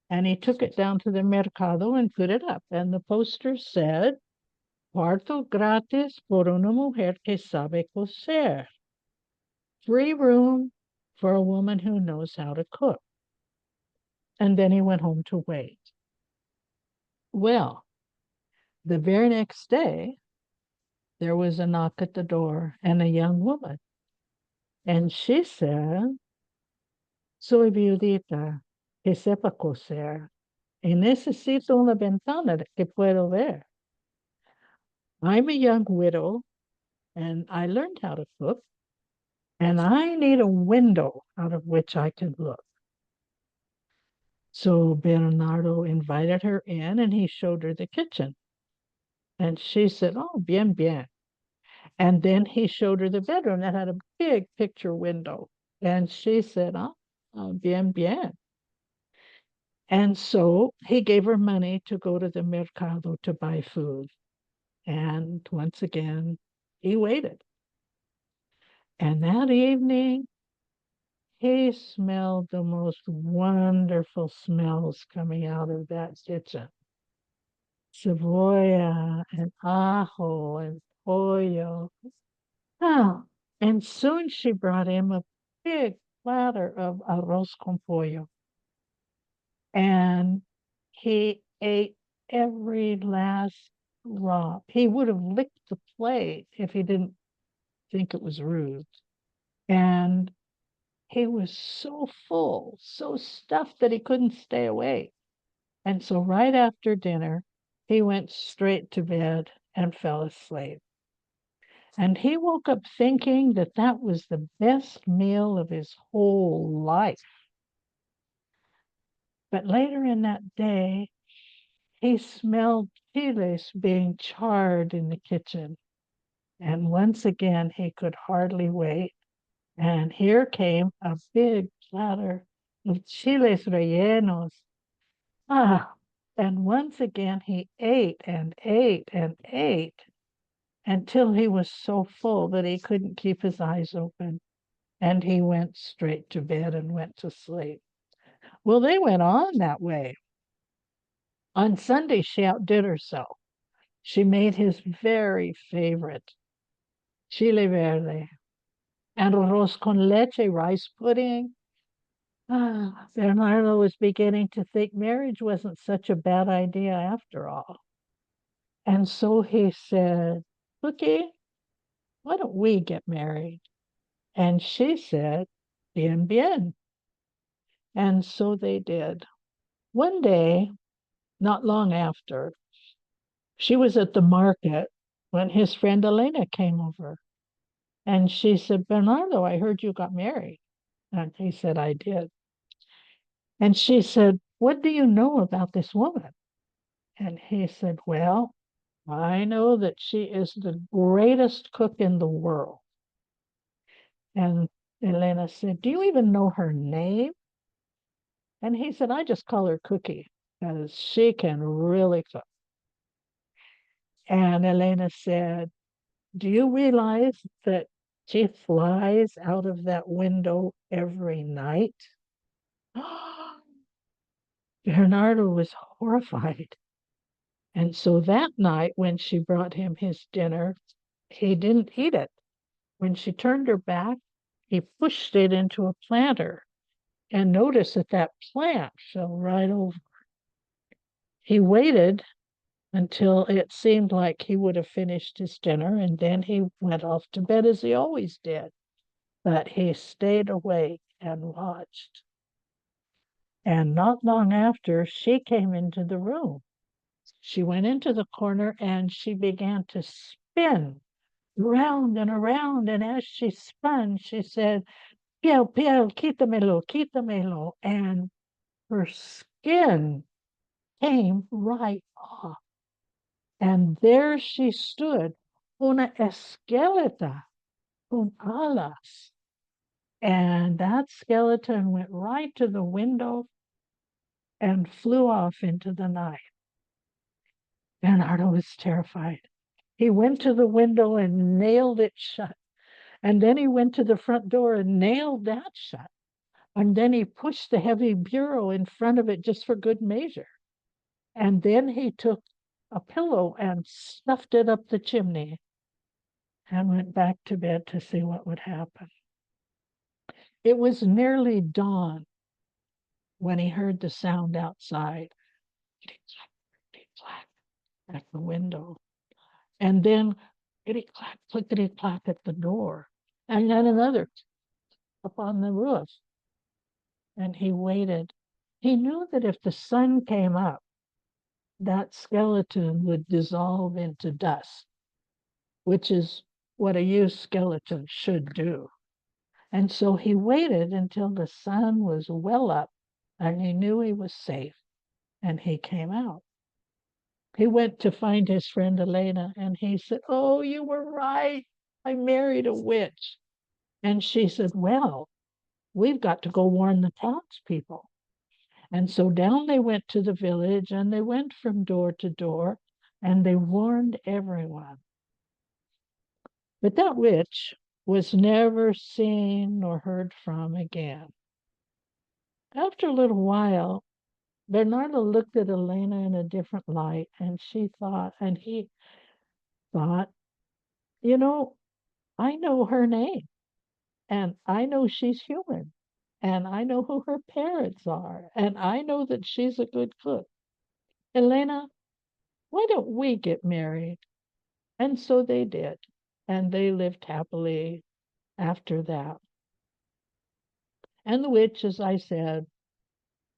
and he took it down to the mercado and put it up. And the poster said, Cuarto gratis por una mujer que sabe coser. Free room for a woman who knows how to cook. And then he went home to wait. Well, the very next day, there was a knock at the door and a young woman. And she said, Soy viudita que sepa coser y necesito una ventana que puedo ver. I'm a young widow and I learned how to cook, and I need a window out of which I can look. So Bernardo invited her in and he showed her the kitchen. And she said, Oh, bien, bien. And then he showed her the bedroom that had a big picture window. And she said, Oh, bien, bien. And so he gave her money to go to the mercado to buy food. And once again, he waited. And that evening, he smelled the most wonderful smells coming out of that kitchen. Cebolla and ajo and pollo. Oh, and soon she brought him a big platter of arroz con pollo. And he ate every last drop. He would have licked the plate if he didn't think it was rude. And he was so full, so stuffed that he couldn't stay awake. And so right after dinner, he went straight to bed and fell asleep. And he woke up thinking that that was the best meal of his whole life. But later in that day, he smelled chiles being charred in the kitchen. And once again, he could hardly wait. And here came a big platter of chiles rellenos. Ah, and once again, he ate and ate and ate until he was so full that he couldn't keep his eyes open. And he went straight to bed and went to sleep. Well, they went on that way. On Sunday, she outdid herself. She made his very favorite chile verde and arroz con leche, rice pudding. Bernardo was beginning to think marriage wasn't such a bad idea after all. And so he said, Cookie, why don't we get married? And she said, Bien, bien. And so they did. One day, not long after, she was at the market when his friend Elena came over. And she said, Bernardo, I heard you got married. And he said, I did. And she said, What do you know about this woman? And he said, Well, I know that she is the greatest cook in the world. And Elena said, Do you even know her name? And he said, I just call her Cookie because she can really cook. And Elena said, Do you realize that she flies out of that window every night? Bernardo was horrified. And so that night, when she brought him his dinner, he didn't eat it. When she turned her back, he pushed it into a planter and noticed that that plant fell right over. He waited until it seemed like he would have finished his dinner, and then he went off to bed as he always did. But he stayed awake and watched. And not long after, she came into the room. She went into the corner and she began to spin round and around. And as she spun, she said, Piel, piel, quítamelo, quítamelo. And her skin came right off. And there she stood, una esqueleta con alas. And that skeleton went right to the window and flew off into the night. Bernardo was terrified. He went to the window and nailed it shut. And then he went to the front door and nailed that shut. And then he pushed the heavy bureau in front of it just for good measure. And then he took a pillow and stuffed it up the chimney and went back to bed to see what would happen. It was nearly dawn when he heard the sound outside, clickety-clack at the window. And then clickety-clack, clickety-clack at the door. And then another up on the roof. And he waited. He knew that if the sun came up, that skeleton would dissolve into dust, which is what a used skeleton should do. And so he waited until the sun was well up and he knew he was safe, and he came out. He went to find his friend Elena and he said, "Oh, you were right. I married a witch." And she said, "Well, we've got to go warn the townspeople." And so down they went to the village and they went from door to door and they warned everyone. But that witch was never seen nor heard from again. After a little while, Bernardo looked at Elena in a different light, and she thought, and he thought, you know, I know her name, and I know she's human, and I know who her parents are, and I know that she's a good cook. Elena, why don't we get married? And so they did, and they lived happily after that. And the witch, as I said,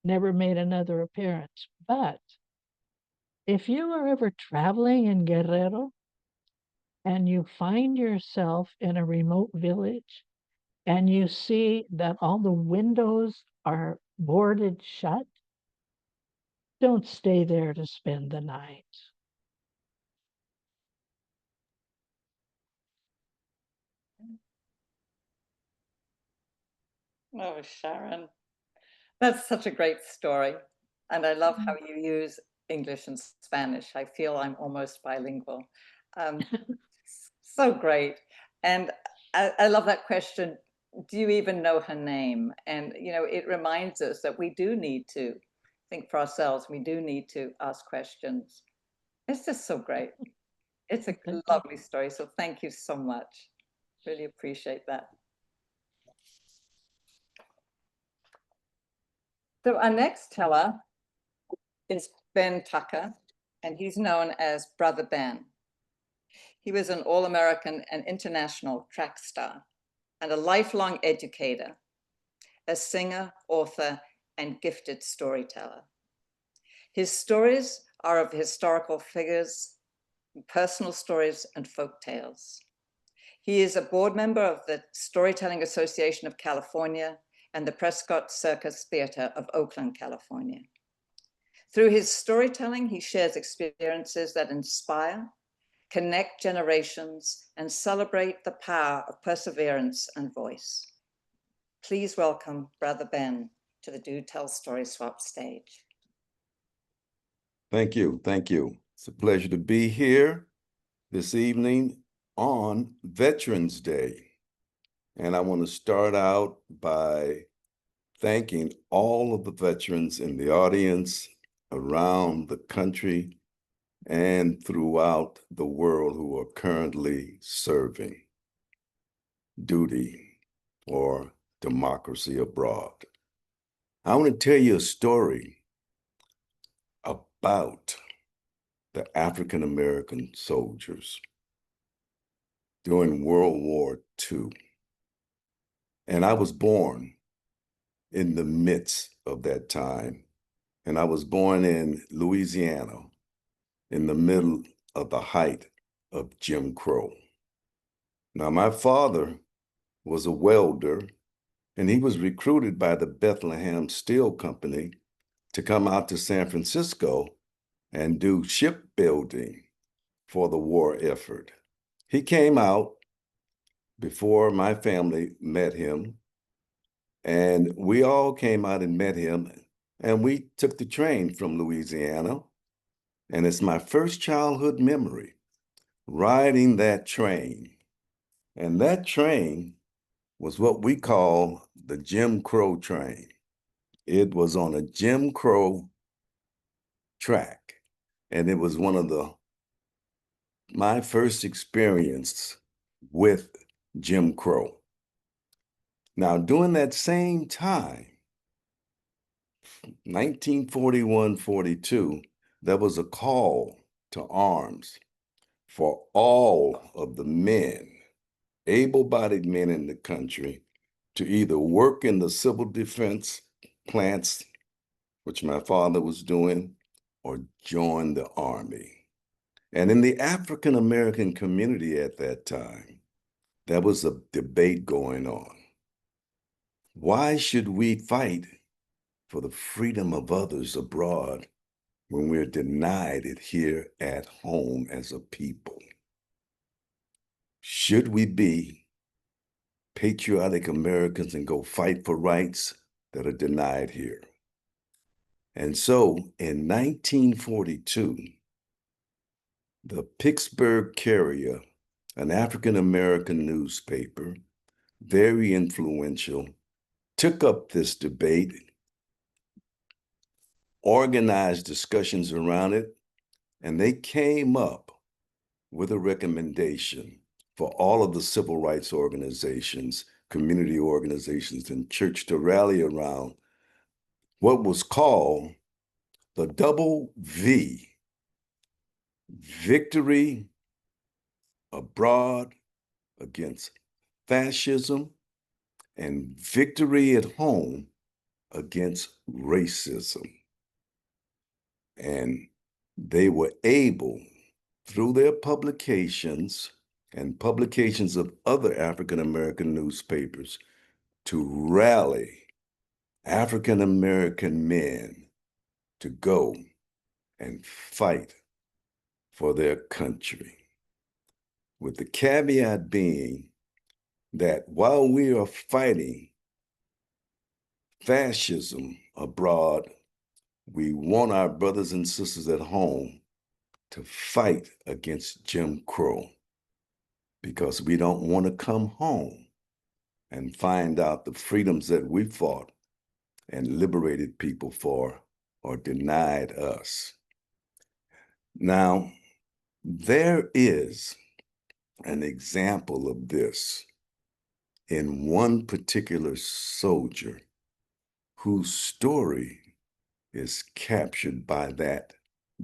never made another appearance. But if you are ever traveling in Guerrero and you find yourself in a remote village and you see that all the windows are boarded shut, don't stay there to spend the night. Oh, Sharon, that's such a great story. And I love how you use English and Spanish. I feel I'm almost bilingual. So great. And I love that question. Do you even know her name? And, you know, it reminds us that we do need to think for ourselves. We do need to ask questions. It's just so great. It's a lovely story. So thank you so much. Really appreciate that. So our next teller is Ben Tucker, and he's known as Brother Ben. He was an All-American and international track star and a lifelong educator, a singer, author, and gifted storyteller. His stories are of historical figures, personal stories, and folk tales. He is a board member of the Storytelling Association of California and the Prescott Circus Theater of Oakland, California. Through his storytelling, he shares experiences that inspire, connect generations, and celebrate the power of perseverance and voice. Please welcome Brother Ben to the Do Tell Story Swap stage. Thank you. Thank you. It's a pleasure to be here this evening on Veterans Day. And I want to start out by thanking all of the veterans in the audience around the country and throughout the world who are currently serving duty or democracy abroad. I want to tell you a story about the African-American soldiers during World War II. And I was born in the midst of that time. And I was born in Louisiana in the middle of the height of Jim Crow. Now, my father was a welder, and he was recruited by the Bethlehem Steel Company to come out to San Francisco and do shipbuilding for the war effort. He came out before my family met him, and we all came out and met him, and we took the train from Louisiana. And it's my first childhood memory riding that train. And that train was what we call the Jim Crow train. It was on a Jim Crow track, and it was one of my first experience with Jim Crow. Now, during that same time, 1941-42, there was a call to arms for all of the men, able-bodied men in the country, to either work in the civil defense plants, which my father was doing, or join the army. And in the African American community at that time, there was a debate going on. Why should we fight for the freedom of others abroad when we're denied it here at home as a people? Should we be patriotic Americans and go fight for rights that are denied here? And so in 1942, the Pittsburgh Courier, an African-American newspaper, very influential, took up this debate, organized discussions around it, and they came up with a recommendation for all of the civil rights organizations, community organizations, and church to rally around what was called the double V: victory abroad against fascism and victory at home against racism. And they were able, through their publications and publications of other African-American newspapers, to rally African-American men to go and fight for their country, with the caveat being that while we are fighting fascism abroad, we want our brothers and sisters at home to fight against Jim Crow, because we don't want to come home and find out the freedoms that we fought and liberated people for are denied us. Now, there is an example of this in one particular soldier whose story is captured by that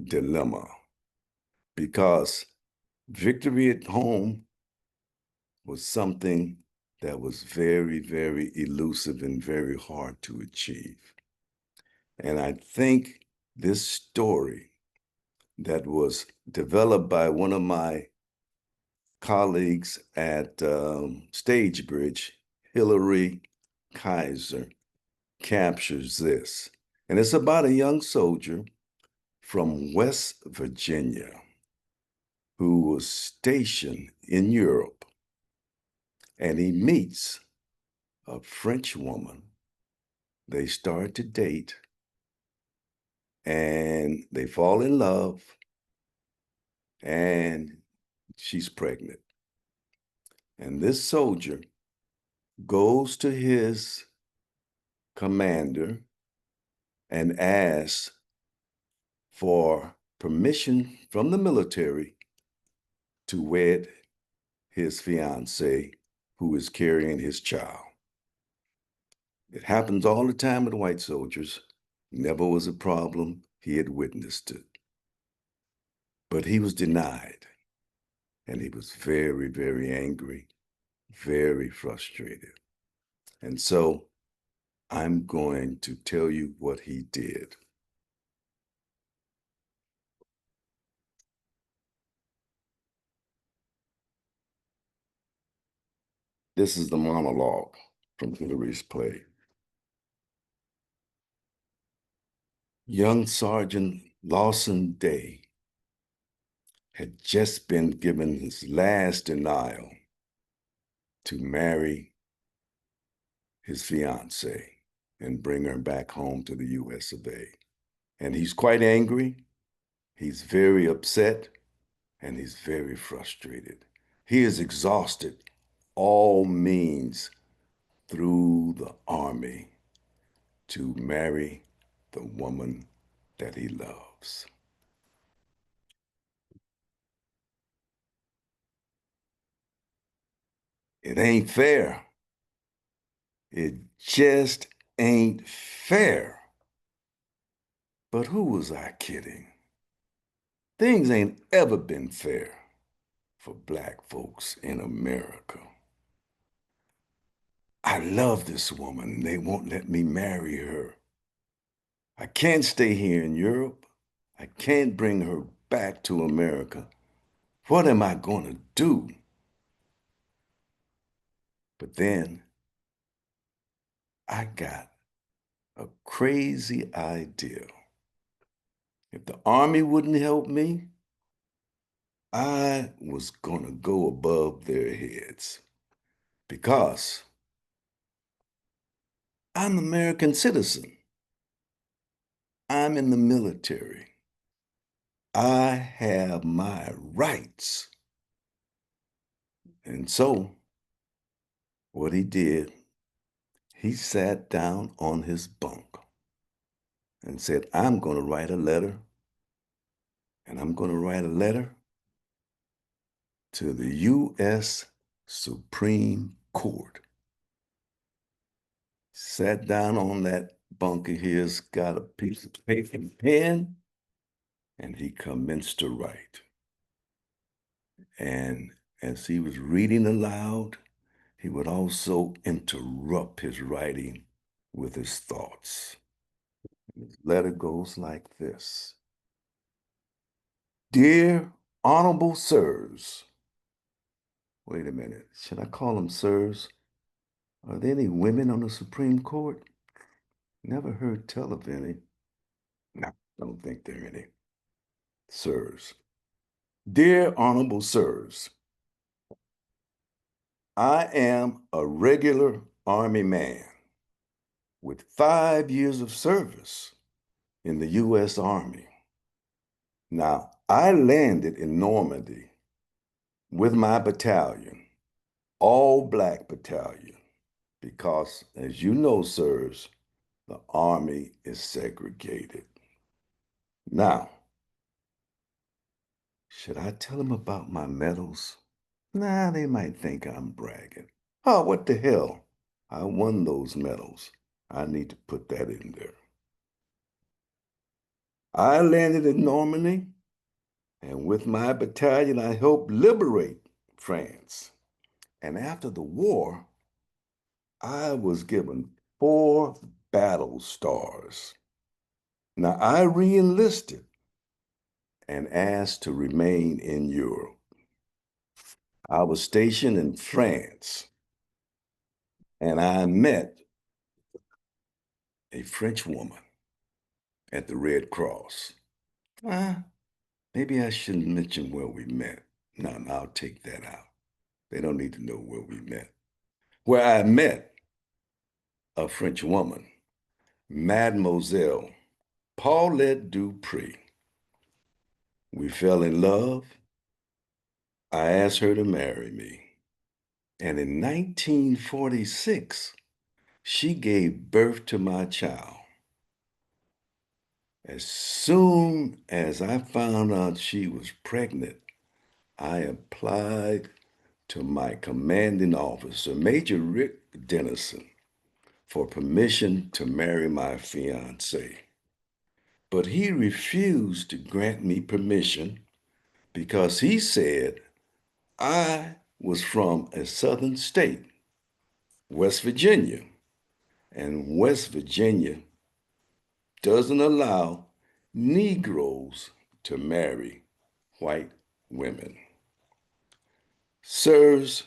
dilemma, because victory at home was something that was very, very elusive and very hard to achieve. And I think this story that was developed by one of my colleagues at Stagebridge, Hillary Kaiser, captures this. And it's about a young soldier from West Virginia who was stationed in Europe, and he meets a French woman. They start to date, and they fall in love, and she's pregnant. And this soldier goes to his commander and asks for permission from the military to wed his fiancée, who is carrying his child. It happens all the time with white soldiers. Never was a problem. He had witnessed it. But he was denied, and he was very, very angry, very frustrated. And so I'm going to tell you what he did. This is the monologue from Hillary's play. Young Sergeant Lawson Day had just been given his last denial to marry his fiancée and bring her back home to the US of A. And he's quite angry, he's very upset, and he's very frustrated. He has exhausted all means through the army to marry the woman that he loves. It ain't fair. It just ain't fair. But who was I kidding? Things ain't ever been fair for Black folks in America. I love this woman and they won't let me marry her. I can't stay here in Europe. I can't bring her back to America. What am I going to do? But then I got a crazy idea. If the army wouldn't help me, I was going to go above their heads because I'm an American citizen. I'm in the military. I have my rights. And so, what he did, he sat down on his bunk and said, I'm going to write a letter, and I'm going to write a letter to the U.S. Supreme Court. Sat down on that bunk of his, got a piece of paper and pen, and he commenced to write. And as he was reading aloud, he would also interrupt his writing with his thoughts. His letter goes like this. Dear Honorable Sirs. Wait a minute, should I call them sirs? Are there any women on the Supreme Court? Never heard tell of any. No, don't think there are any. Sirs. Dear Honorable Sirs, I am a regular Army man with 5 years of service in the U.S. Army. Now, I landed in Normandy with my battalion, all Black battalion, because, as you know, sirs, the Army is segregated. Now, should I tell them about my medals? Nah, they might think I'm bragging. Oh, what the hell? I won those medals. I need to put that in there. I landed in Normandy, and with my battalion, I helped liberate France. And after the war, I was given 4 battle stars. Now, I re-enlisted and asked to remain in Europe. I was stationed in France, and I met a French woman at the Red Cross. Maybe I shouldn't mention where we met. No, I'll take that out. They don't need to know where we met. Where I met a French woman, Mademoiselle Paulette Dupree. We fell in love. I asked her to marry me. And in 1946, she gave birth to my child. As soon as I found out she was pregnant, I applied to my commanding officer, Major Rick Dennison, for permission to marry my fiancée. But he refused to grant me permission because he said I was from a southern state, West Virginia, and West Virginia doesn't allow Negroes to marry white women. Sirs,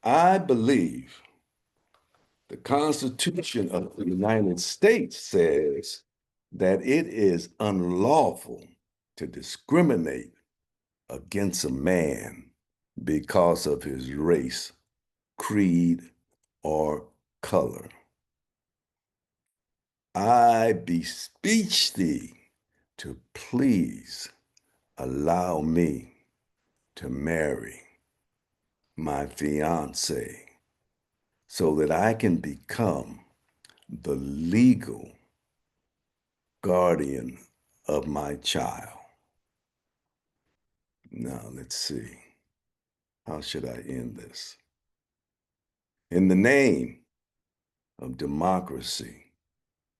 I believe the Constitution of the United States says that it is unlawful to discriminate against a man because of his race, creed, or color. I beseech thee to please allow me to marry my fiance so that I can become the legal guardian of my child. Now, let's see. How should I end this? In the name of democracy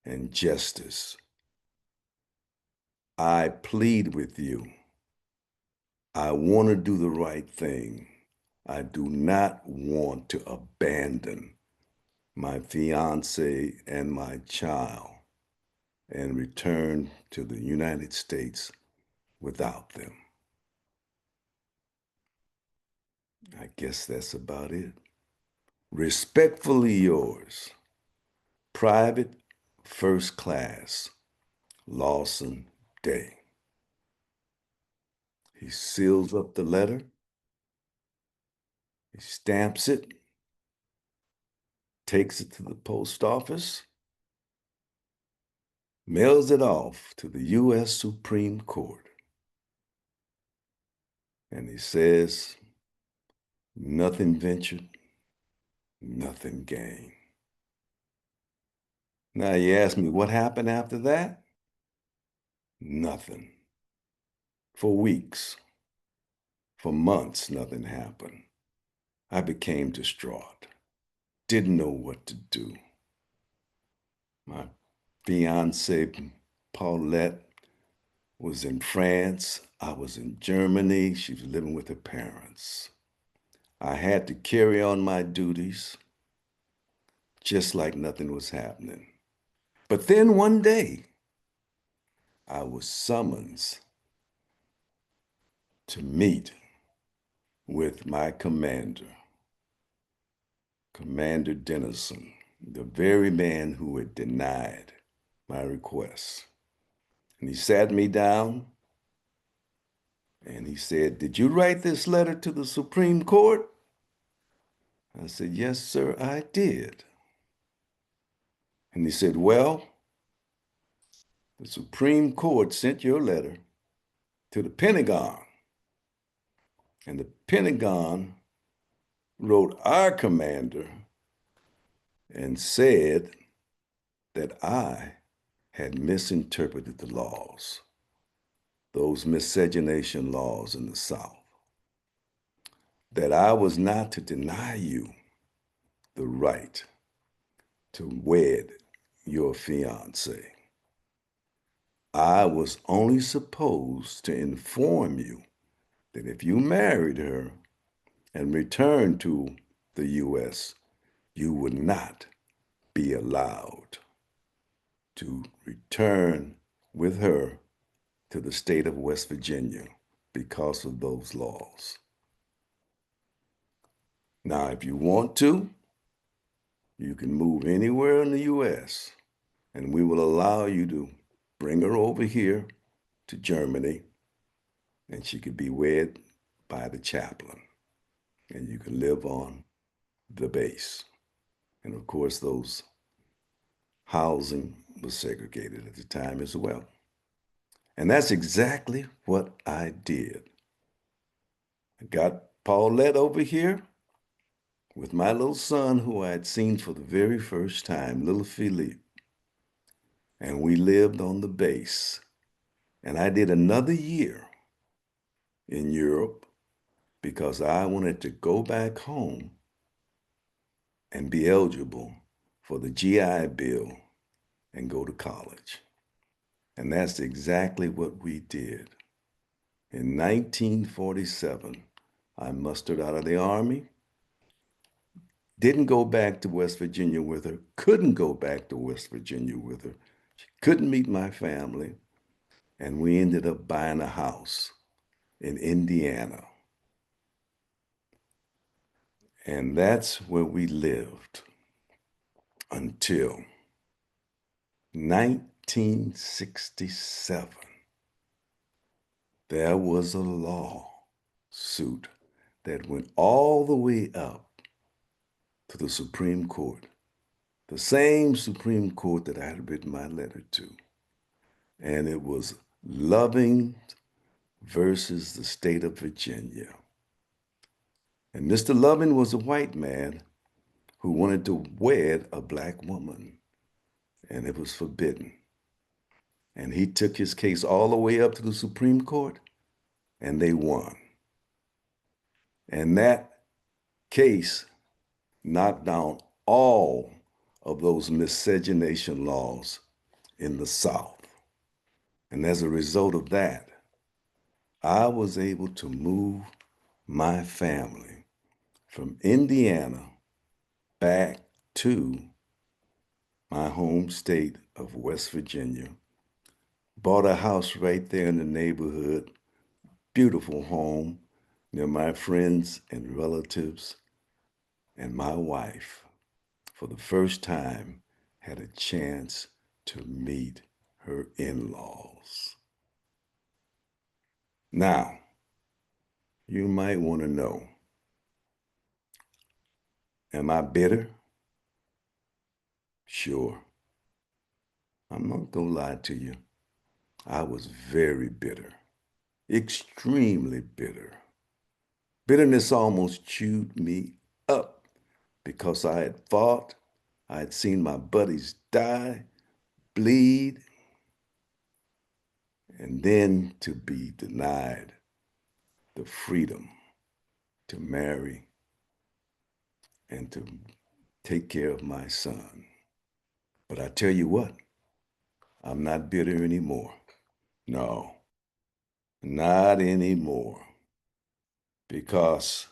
and justice, I plead with you. I want to do the right thing. I do not want to abandon my fiance and my child and return to the United States without them. I guess that's about it. Respectfully yours, Private First Class Lawson Day. He seals up the letter, he stamps it, takes it to the post office, mails it off to the U.S. Supreme Court. And he says, nothing ventured, nothing gained. Now you ask me what happened after that? Nothing. For weeks, for months, nothing happened. I became distraught, didn't know what to do. My fiance, Paulette, was in France. I was in Germany. She was living with her parents. I had to carry on my duties just like nothing was happening. But then one day, I was summoned to meet with my commander, Commander Dennison, the very man who had denied my request. And he sat me down and he said, "Did you write this letter to the Supreme Court?" I said, "Yes, sir, I did." And he said, "Well, the Supreme Court sent your letter to the Pentagon, and the Pentagon wrote our commander and said that I had misinterpreted the laws, those miscegenation laws in the South, that I was not to deny you the right to wed your fiance. I was only supposed to inform you that if you married her and returned to the U.S., you would not be allowed to return with her to the state of West Virginia because of those laws. Now, if you want to, you can move anywhere in the U.S., and we will allow you to bring her over here to Germany, and she could be wed by the chaplain, and you can live on the base. And of course, those housing was segregated at the time as well. And that's exactly what I did. I got Paulette over here with my little son, who I had seen for the very first time, little Philippe. And we lived on the base. And I did another year in Europe because I wanted to go back home and be eligible for the GI Bill and go to college. And that's exactly what we did. In 1947, I mustered out of the Army, didn't go back to West Virginia with her, couldn't go back to West Virginia with her. She couldn't meet my family, and we ended up buying a house in Indiana. And that's where we lived until 1967. There was a law suit that went all the way up to the Supreme Court, the same Supreme Court that I had written my letter to. And it was Loving versus the state of Virginia. And Mr. Loving was a white man who wanted to wed a black woman, and it was forbidden. And he took his case all the way up to the Supreme Court, and they won. And that case knocked down all of those miscegenation laws in the South. And as a result of that, I was able to move my family from Indiana back to my home state of West Virginia. Bought a house right there in the neighborhood, beautiful home near my friends and relatives, and my wife, for the first time, had a chance to meet her in-laws. Now, you might want to know, am I bitter? Sure. I'm not going to lie to you. I was very bitter, extremely bitter. Bitterness almost chewed me up because I had fought, I had seen my buddies die, bleed, and then to be denied the freedom to marry and to take care of my son. But I tell you what, I'm not bitter anymore. No, not anymore. Because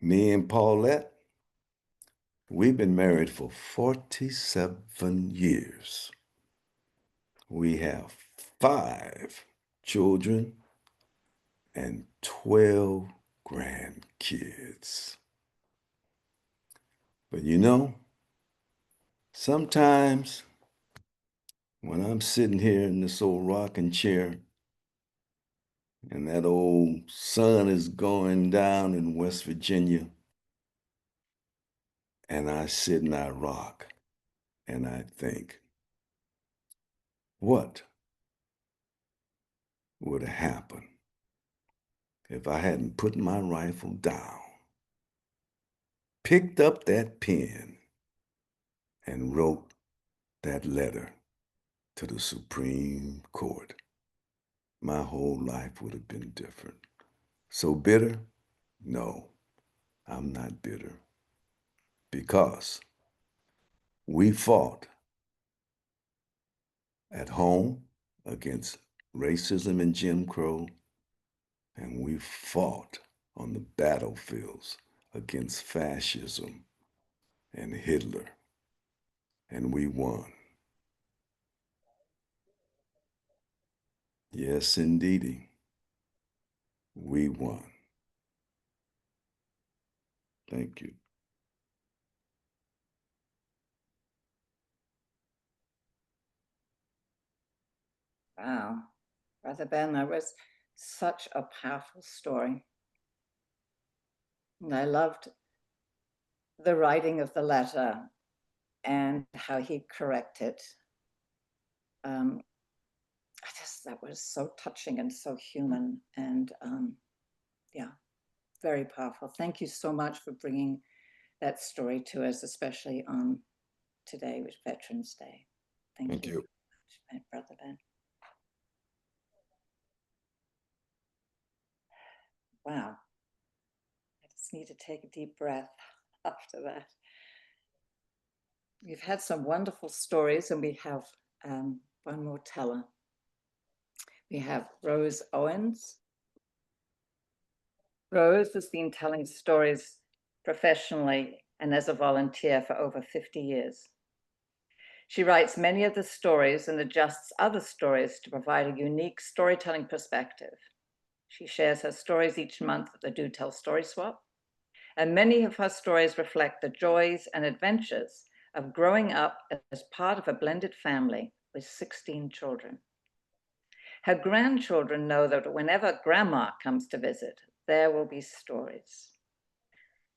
me and Paulette, we've been married for 47 years. We have 5 children and 12 grandkids. But you know, sometimes when I'm sitting here in this old rocking chair and that old sun is going down in West Virginia, and I sit and I rock and I think, what would have happened if I hadn't put my rifle down, picked up that pen, and wrote that letter to the Supreme Court? My whole life would have been different. So bitter? No, I'm not bitter. Because we fought at home against racism and Jim Crow, and we fought on the battlefields against fascism and Hitler, and we won. Yes, indeedy, we won. Thank you. Wow, Brother Ben, that was such a powerful story. And I loved the writing of the letter and how he corrected. That was so touching and so human, and yeah, very powerful. Thank you so much for bringing that story to us, especially on today, which Veterans Day. Thank you very much, Brother Ben. Wow. I just need to take a deep breath after that. We've had some wonderful stories, and we have one more teller. We have Rose Owens. Rose has been telling stories professionally and as a volunteer for over 50 years. She writes many of the stories and adjusts other stories to provide a unique storytelling perspective. She shares her stories each month at the Do Tell Story Swap, and many of her stories reflect the joys and adventures of growing up as part of a blended family with 16 children. Her grandchildren know that whenever grandma comes to visit, there will be stories.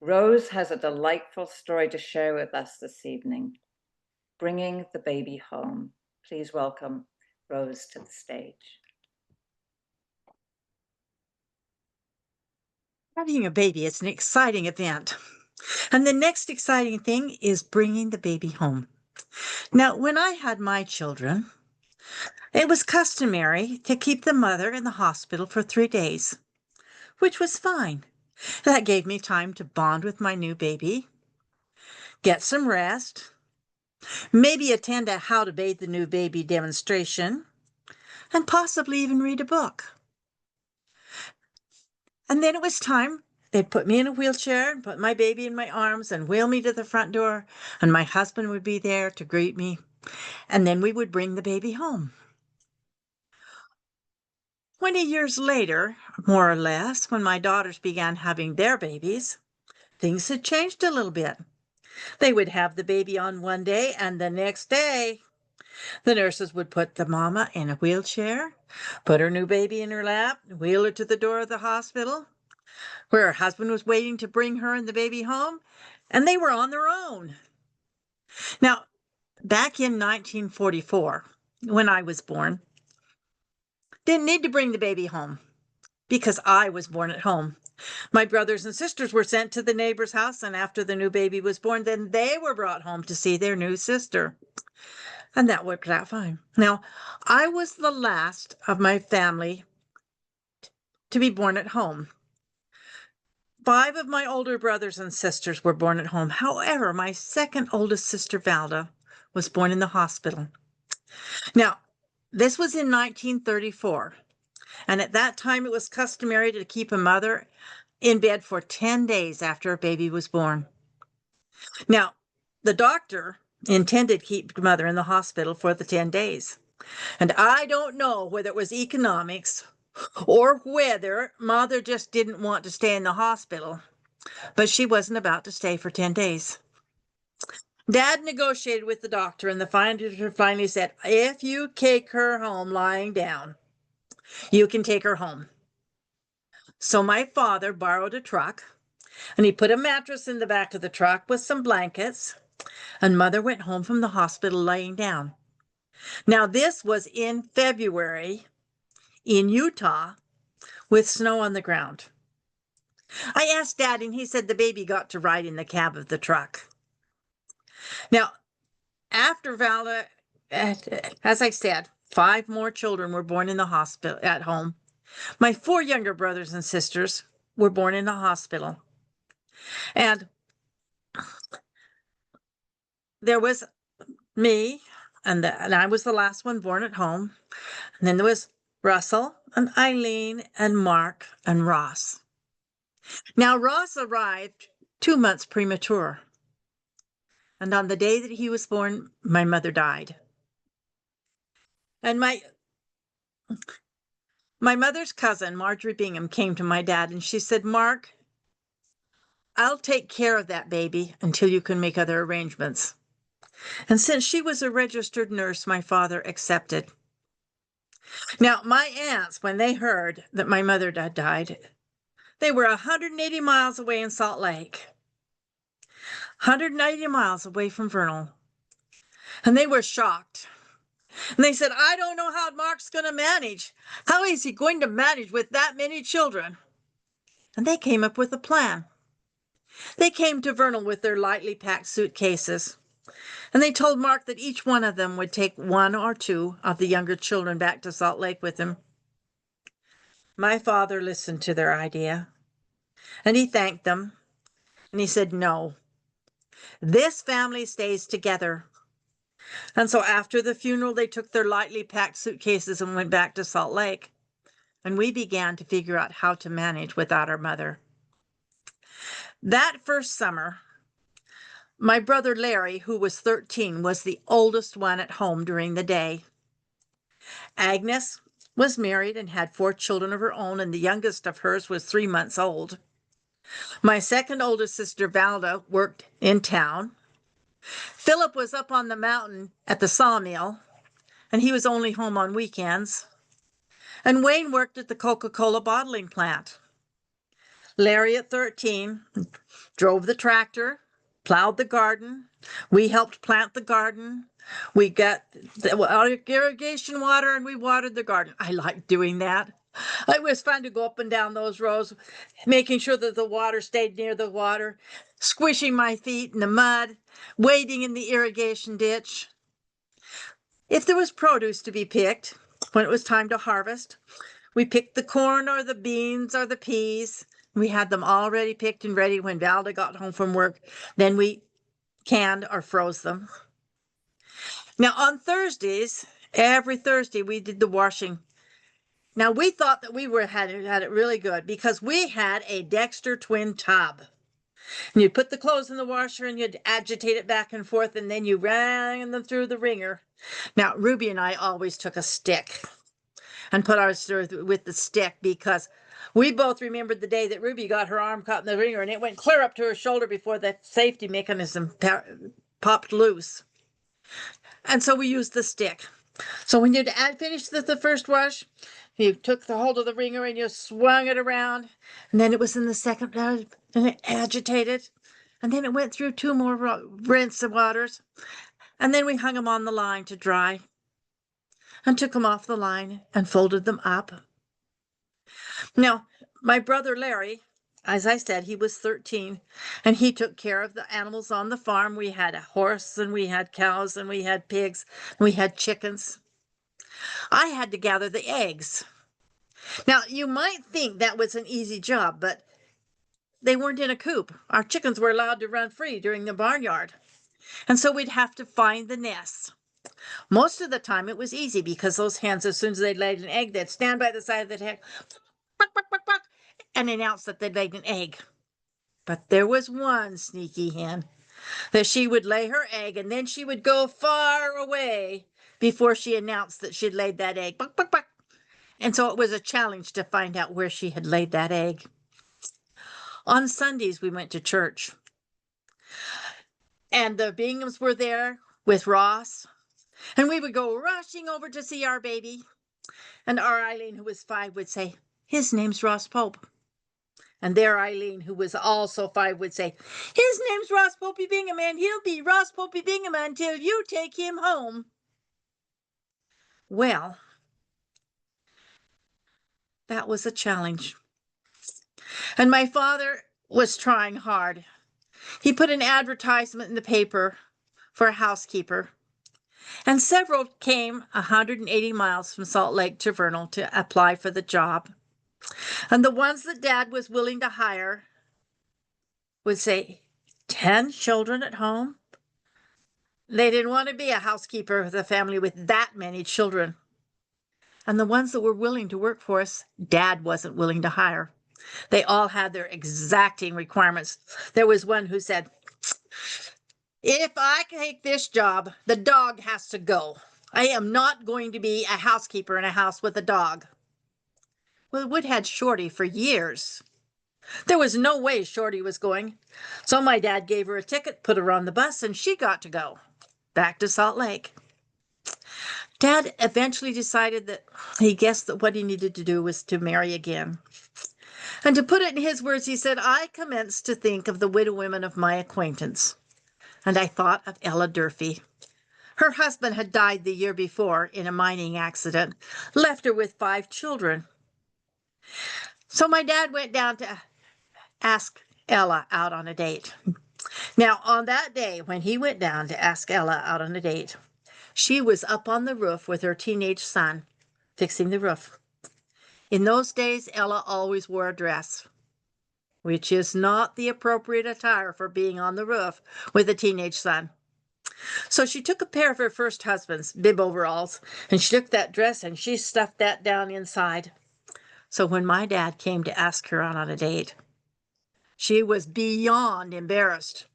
Rose has a delightful story to share with us this evening, bringing the baby home. Please welcome Rose to the stage. Having a baby is an exciting event. And the next exciting thing is bringing the baby home. Now, when I had my children, it was customary to keep the mother in the hospital for 3 days, which was fine. That gave me time to bond with my new baby, get some rest, maybe attend a how to bathe the new baby demonstration, and possibly even read a book. And then it was time. They'd put me in a wheelchair and put my baby in my arms and wheel me to the front door, and my husband would be there to greet me, and then we would bring the baby home. 20 years later, more or less, when my daughters began having their babies, things had changed a little bit. They would have the baby on one day, and the next day, the nurses would put the mama in a wheelchair, put her new baby in her lap, wheel her to the door of the hospital, where her husband was waiting to bring her and the baby home, and they were on their own. Now, back in 1944, when I was born, didn't need to bring the baby home because I was born at home. My brothers and sisters were sent to the neighbor's house, and after the new baby was born, then they were brought home to see their new sister. And that worked out fine. Now, I was the last of my family to be born at home. 5 of my older brothers and sisters were born at home. However, my second oldest sister, Valda, was born in the hospital. Now, this was in 1934. And at that time, it was customary to keep a mother in bed for 10 days after a baby was born. Now, the doctor intended to keep the mother in the hospital for the 10 days. And I don't know whether it was economics or whether mother just didn't want to stay in the hospital, but she wasn't about to stay for 10 days. Dad negotiated with the doctor, and the doctor finally said, if you take her home lying down, you can take her home. So my father borrowed a truck, and he put a mattress in the back of the truck with some blankets, and mother went home from the hospital laying down. Now, this was in February in Utah with snow on the ground. I asked Dad, and he said the baby got to ride in the cab of the truck. Now, after Valda, as I said, 5 more children were born in the hospital at home. My 4 younger brothers and sisters were born in the hospital. And there was me, and I was the last one born at home. And then there was Russell and Eileen and Mark and Ross. Now, Ross arrived 2 months premature. And on the day that he was born, my mother died. And my mother's cousin, Marjorie Bingham, came to my dad and she said, Mark, I'll take care of that baby until you can make other arrangements. And since she was a registered nurse, my father accepted. Now, my aunts, when they heard that my mother had died, they were 180 miles away in Salt Lake, 180 miles away from Vernal. And they were shocked. And they said, I don't know how Mark's going to manage. How is he going to manage with that many children? And they came up with a plan. They came to Vernal with their lightly packed suitcases. And they told Mark that each one of them would take 1 or 2 of the younger children back to Salt Lake with him. My father listened to their idea. And he thanked them. And he said, no, this family stays together. And so after the funeral, they took their lightly packed suitcases and went back to Salt Lake. And we began to figure out how to manage without our mother. That first summer, my brother Larry, who was 13, was the oldest one at home during the day. Agnes was married and had 4 children of her own, and the youngest of hers was 3 months old. My second oldest sister, Valda, worked in town. Philip was up on the mountain at the sawmill, and he was only home on weekends. And Wayne worked at the Coca-Cola bottling plant. Larry at 13 drove the tractor, plowed the garden. We helped plant the garden. We got the irrigation water and we watered the garden. I liked doing that. It was fun to go up and down those rows, making sure that the water stayed near the water, squishing my feet in the mud, wading in the irrigation ditch. If there was produce to be picked, when it was time to harvest, we picked the corn or the beans or the peas. We had them already picked and ready when Valda got home from work. Then we canned or froze them. Now on Thursdays, every Thursday, we did the washing. Now we thought that we had it really good because we had a Dexter twin tub. And you'd put the clothes in the washer and you'd agitate it back and forth, and then you ran them through the wringer. Now Ruby and I always took a stick and put ours through with the stick because we both remembered the day that Ruby got her arm caught in the wringer and it went clear up to her shoulder before the safety mechanism popped loose. And so we used the stick. So when you'd finished the first wash, you took the hold of the wringer and you swung it around. And then it was in the second, and it agitated. And then it went through 2 more rinse of waters. And then we hung them on the line to dry and took them off the line and folded them up. Now, my brother Larry, as I said, he was 13 and he took care of the animals on the farm. We had a horse and we had cows and we had pigs and we had chickens. I had to gather the eggs. Now, you might think that was an easy job, but they weren't in a coop. Our chickens were allowed to run free during the barnyard. And so we'd have to find the nests. Most of the time it was easy because those hens, as soon as they laid an egg, they'd stand by the side of the egg and announce that they'd laid an egg. But there was one sneaky hen that she would lay her egg and then she would go far away before she announced that she'd laid that egg. And so it was a challenge to find out where she had laid that egg. On Sundays, we went to church. And the Binghams were there with Ross. And we would go rushing over to see our baby. And our Eileen, who was 5, would say, "His name's Ross Pope." And their Eileen, who was also 5, would say, "His name's Ross Popey Bingham, and he'll be Ross Popey Bingham until you take him home." Well, that was a challenge. And my father was trying hard. He put an advertisement in the paper for a housekeeper. And several came 180 miles from Salt Lake to Vernal to apply for the job. And the ones that Dad was willing to hire would say, 10 children at home? They didn't want to be a housekeeper with a family with that many children. And the ones that were willing to work for us, Dad wasn't willing to hire. They all had their exacting requirements. There was one who said, "If I take this job, the dog has to go. I am not going to be a housekeeper in a house with a dog." Well, we'd had Shorty for years. There was no way Shorty was going. So my dad gave her a ticket, put her on the bus, and she got to go back to Salt Lake. Dad eventually decided that he guessed that what he needed to do was to marry again. And to put it in his words, he said, "I commenced to think of the widow women of my acquaintance. And I thought of Ella Durfee. Her husband had died the year before in a mining accident, left her with 5 children. So my dad went down to ask Ella out on a date. Now, on that day when he went down to ask Ella out on a date, she was up on the roof with her teenage son, fixing the roof. In those days, Ella always wore a dress, which is not the appropriate attire for being on the roof with a teenage son. So she took a pair of her first husband's bib overalls, and she took that dress and she stuffed that down inside. So when my dad came to ask her out on a date, she was beyond embarrassed.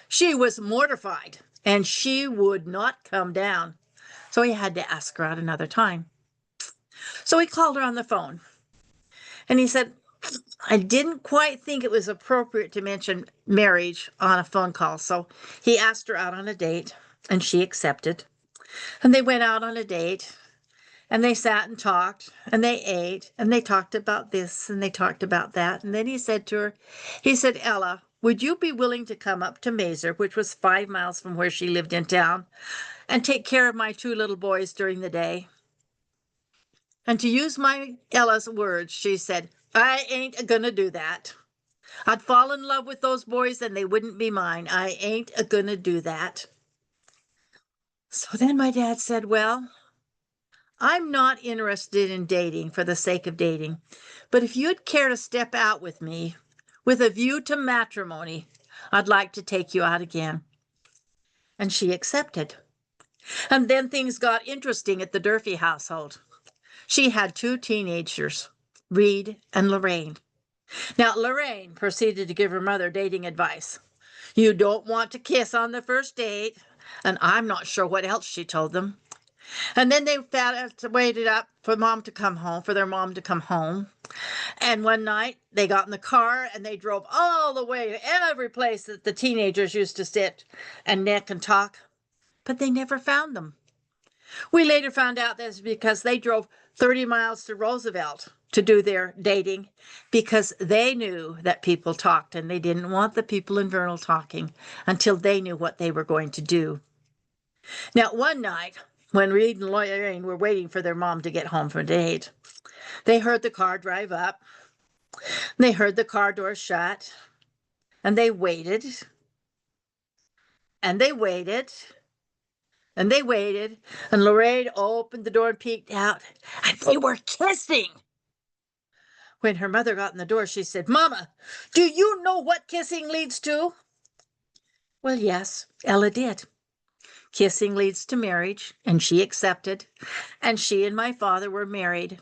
She was mortified, and she would not come down. So he had to ask her out another time. So he called her on the phone, and he said, "I didn't quite think it was appropriate to mention marriage on a phone call." So he asked her out on a date, and she accepted. And they went out on a date. And they sat and talked, and they ate, and they talked about this, and they talked about that. And then he said to her, he said, Ella, would you be willing to come up to Mazer, which was 5 miles from where she lived in town, and take care of my 2 little boys during the day? And to use my Ella's words, she said, I ain't gonna do that. I'd fall in love with those boys and they wouldn't be mine. I ain't gonna do that. So then my dad said, well, I'm not interested in dating for the sake of dating, but if you'd care to step out with me with a view to matrimony, I'd like to take you out again. And she accepted. And then things got interesting at the Durfee household. She had 2 teenagers, Reed and Lorraine. Now, Lorraine proceeded to give her mother dating advice. You don't want to kiss on the first date. And I'm not sure what else she told them. And then they waited up for their mom to come home. And one night they got in the car and they drove all the way to every place that the teenagers used to sit and neck and talk. But they never found them. We later found out that's because they drove 30 miles to Roosevelt to do their dating because they knew that people talked and they didn't want the people in Vernal talking until they knew what they were going to do. Now, one night, when Reed and Lorraine were waiting for their mom to get home from a date, they heard the car drive up. They heard the car door shut, and they waited, and they waited, and they waited, and Lorraine opened the door and peeked out, and they were kissing. When her mother got in the door, she said, Mama, do you know what kissing leads to? Well, yes, Ella did. Kissing leads to marriage, and she accepted, and she and my father were married.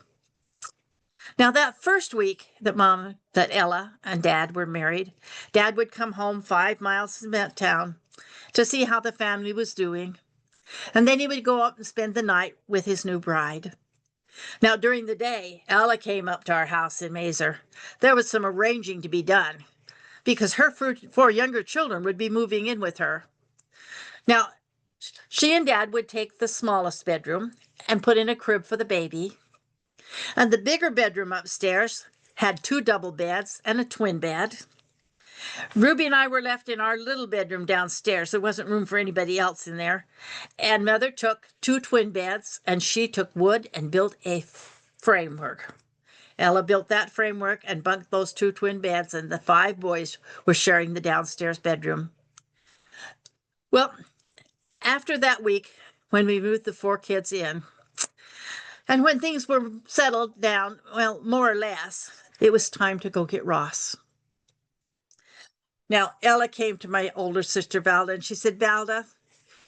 Now, that first week that Ella and Dad were married, Dad would come home 5 miles from town to see how the family was doing, and then he would go up and spend the night with his new bride. Now, during the day, Ella came up to our house in Mazer. There was some arranging to be done because her 4 younger children would be moving in with her. Now, she and Dad would take the smallest bedroom and put in a crib for the baby. And the bigger bedroom upstairs had 2 double beds and a twin bed. Ruby and I were left in our little bedroom downstairs. There wasn't room for anybody else in there. And Mother took 2 twin beds, and she took wood and built a framework. Ella built that framework and bunked those 2 twin beds, and the 5 boys were sharing the downstairs bedroom. Well, after that week, when we moved the 4 kids in, and when things were settled down, well, more or less, it was time to go get Ross. Now, Ella came to my older sister, Valda, and she said, Valda,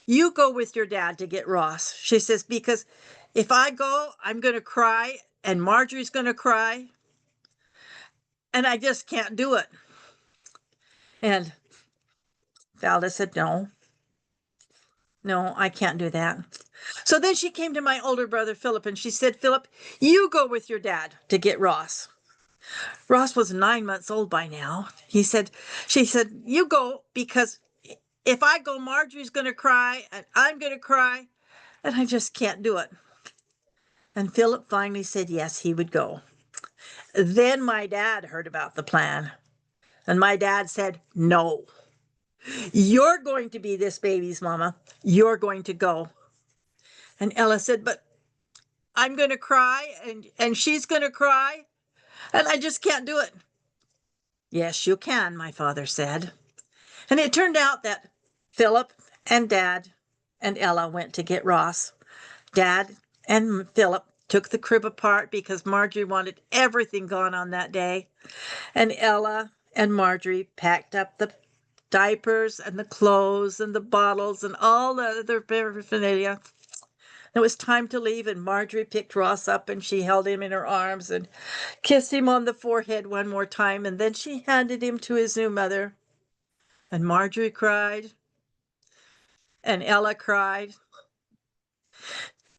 you go with your dad to get Ross. She says, because if I go, I'm going to cry, and Marjorie's going to cry, and I just can't do it. And Valda said, no, I can't do that. So then she came to my older brother, Philip, and she said, Philip, you go with your dad to get Ross. Ross was 9 months old by now. She said, you go, because if I go, Marjorie's going to cry and I'm going to cry and I just can't do it. And Philip finally said, yes, he would go. Then my dad heard about the plan. And my dad said, no, you're going to be this baby's mama. You're going to go. And Ella said, but I'm going to cry and she's going to cry and I just can't do it. Yes, you can, my father said. And it turned out that Philip and Dad and Ella went to get Ross. Dad and Philip took the crib apart because Marjorie wanted everything gone on that day. And Ella and Marjorie packed up the diapers and the clothes and the bottles and all the other paraphernalia. It was time to leave, and Marjorie picked Ross up and she held him in her arms and kissed him on the forehead one more time, and then she handed him to his new mother. And Marjorie cried, and Ella cried.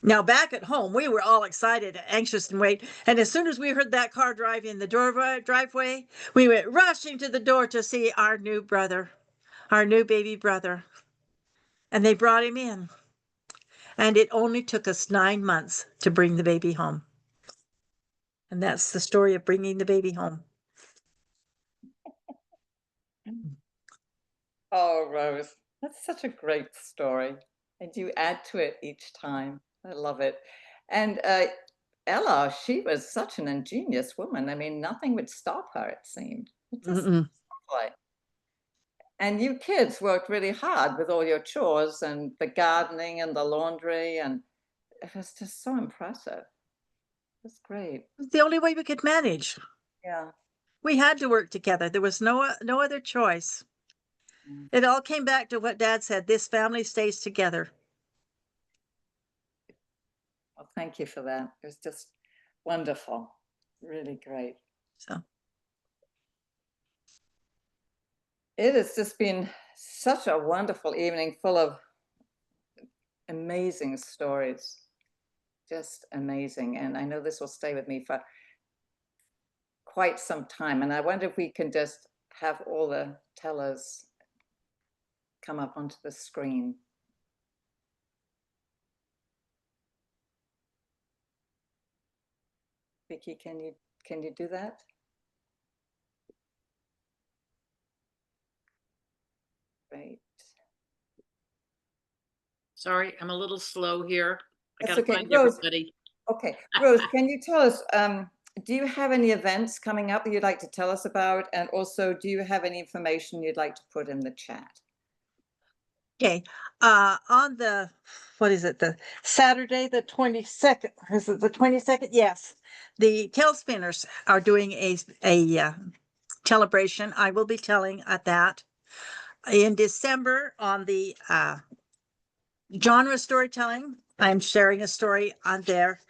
Now, back at home, we were all excited, anxious, and wait. And as soon as we heard that car drive in the driveway, we went rushing to the door to see our new brother, our new baby brother. And they brought him in. and it only took us 9 months to bring the baby home. And that's the story of bringing the baby home. Oh, Rose, that's such a great story. And you add to it each time. I love it. And Ella, she was such an ingenious woman. I mean, nothing would stop her, it seemed. It just like. And you kids worked really hard with all your chores and the gardening and the laundry, and it was just so impressive. It's great. It's the only way we could manage. Yeah. We had to work together. There was no other choice. Mm. It all came back to what Dad said, this family stays together. Well, thank you for that. It was just wonderful. Really great. So It has just been such a wonderful evening full of amazing stories. Just amazing. And I know this will stay with me for quite some time. And I wonder if we can just have all the tellers come up onto the screen. Vicky, can you do that? Great. Sorry, I'm a little slow here. I That's gotta okay. find Rose, everybody. okay, Rose, can you tell us, do you have any events coming up that you'd like to tell us about? And also, do you have any information you'd like to put in the chat? okay, on the, what is it, the Saturday, the 22nd, is it the 22nd? Yes, the Tail Spinners are doing a celebration. I will be telling at that. In December on the genre storytelling, I'm sharing a story on there.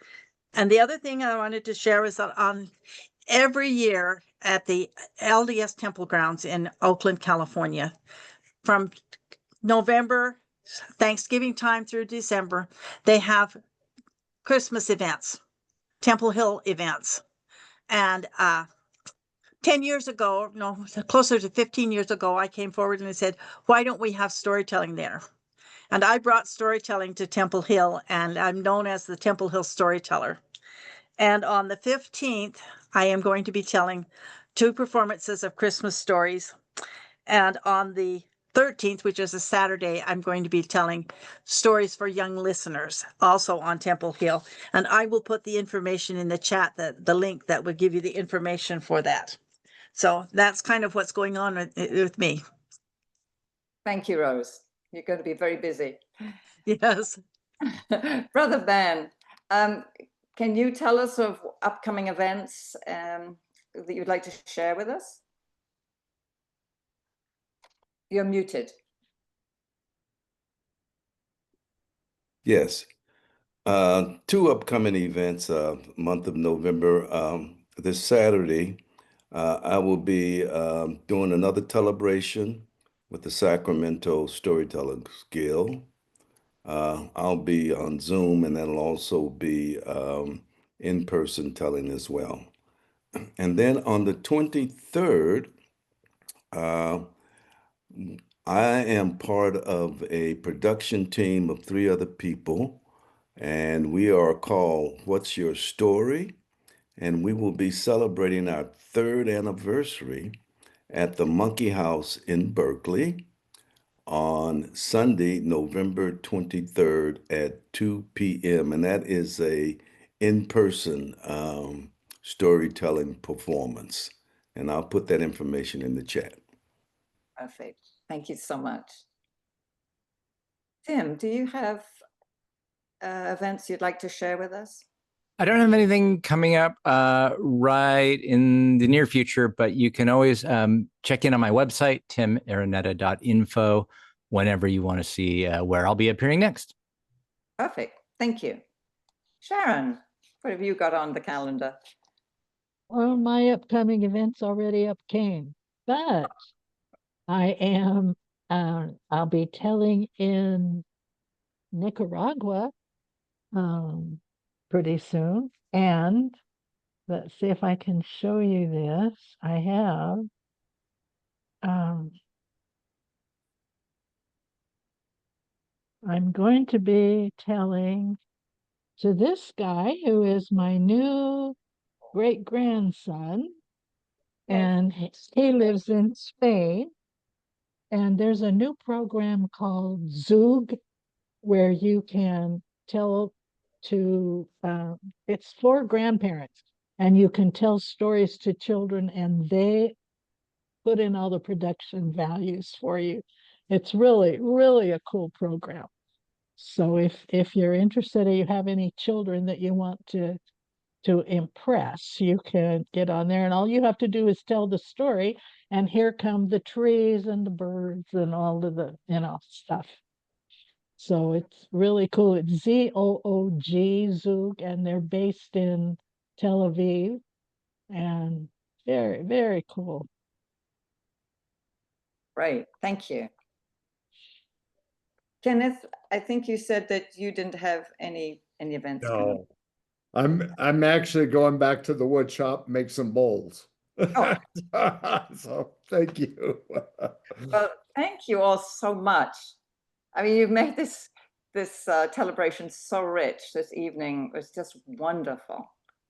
And the other thing I wanted to share was that on every year at the LDS Temple Grounds in Oakland, California, from November, Thanksgiving time through December, they have Christmas events, Temple Hill events. And 10 years ago, no, closer to 15 years ago, I came forward and I said, why don't we have storytelling there? And I brought storytelling to Temple Hill, and I'm known as the Temple Hill storyteller. And on the 15th, I am going to be telling 2 performances of Christmas stories. And on the 13th, which is a Saturday, I'm going to be telling stories for young listeners, also on Temple Hill. And I will put the information in the chat, the link that will give you the information for that. So that's kind of what's going on with me. Thank you, Rose. You're going to be very busy. Yes. Brother Ben, can you tell us of upcoming events that you'd like to share with us? You're muted. Yes. 2 upcoming events, month of November. This Saturday, I will be doing another celebration with the Sacramento Storytelling Guild. I'll be on Zoom, and that'll also be in-person telling as well. And then on the 23rd, I am part of a production team of 3 other people, and we are called What's Your Story? And we will be celebrating our 3rd anniversary at the Monkey House in Berkeley on Sunday, November 23rd at 2 p.m. And that is a in-person storytelling performance. And I'll put that information in the chat. Perfect. Thank you so much. Tim, do you have events you'd like to share with us? I don't have anything coming up right in the near future, but you can always check in on my website, timaraneta.info, whenever you want to see where I'll be appearing next. Perfect. Thank you. Sharon, what have you got on the calendar? Well, my upcoming events already came, but I am, I'll be telling in Nicaragua pretty soon. And let's see if I can show you this. I have, I'm going to be telling to this guy who is my new great-grandson, and he lives in Spain. And there's a new program called Zug where you can tell to, it's for grandparents, and you can tell stories to children and they put in all the production values for you. It's really, really a cool program. So if you're interested or you have any children that you want to impress, you can get on there and all you have to do is tell the story and here come the trees and the birds and all of the, stuff. So it's really cool. It's ZOOG, Zug, and they're based in Tel Aviv, and very, very cool. Great, thank you. Kenneth, I think you said that you didn't have any events coming. No, I'm actually going back to the wood shop, make some bowls. Oh. So thank you. Well, thank you all so much. I mean, you've made this celebration so rich this evening. It was just wonderful.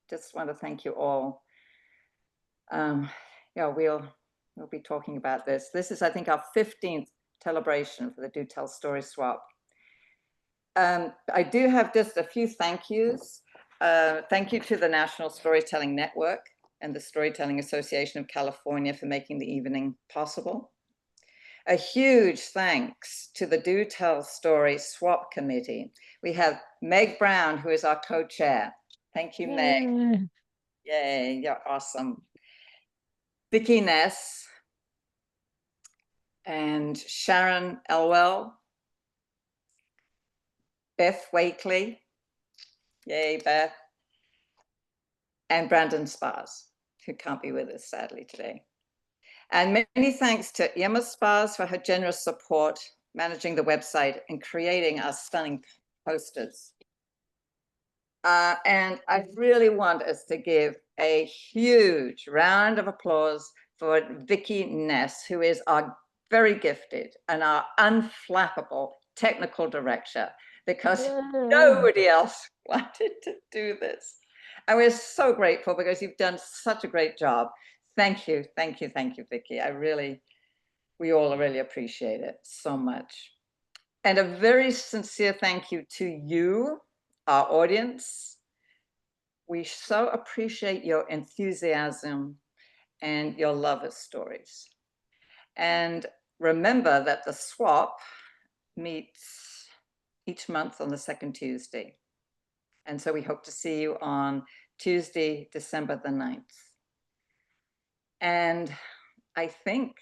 Just want to thank you all. Yeah, we'll be talking about this. This is, I think, our 15th celebration for the Do Tell Story Swap. I do have just a few thank yous. Thank you to the National Storytelling Network and the Storytelling Association of California for making the evening possible. A huge thanks to the Do Tell Story Swap Committee. We have Meg Brown, who is our co-chair. Thank you, Meg. Yay, you're awesome. Vicki Ness and Sharon Elwell, Beth Wakely, yay, Beth, and Brandon Spars, who can't be with us sadly today. And many thanks to Emma Spars for her generous support, managing the website and creating our stunning posters. And I really want us to give a huge round of applause for Vicki Ness, who is our very gifted and our unflappable technical director, because nobody else wanted to do this. And we're so grateful because you've done such a great job. Thank you, thank you, thank you, Vicki. We all really appreciate it so much. And a very sincere thank you to you, our audience. We so appreciate your enthusiasm and your love of stories. And remember that the swap meets each month on the second Tuesday. And so we hope to see you on Tuesday, December the 9th. And I think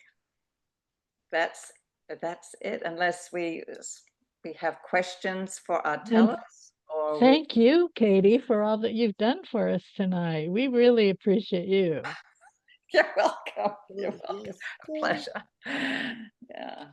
that's it, unless we have questions for our tellers. Thank you, Katie, for all that you've done for us tonight. We really appreciate you. You're welcome. You're welcome. A pleasure. Yeah.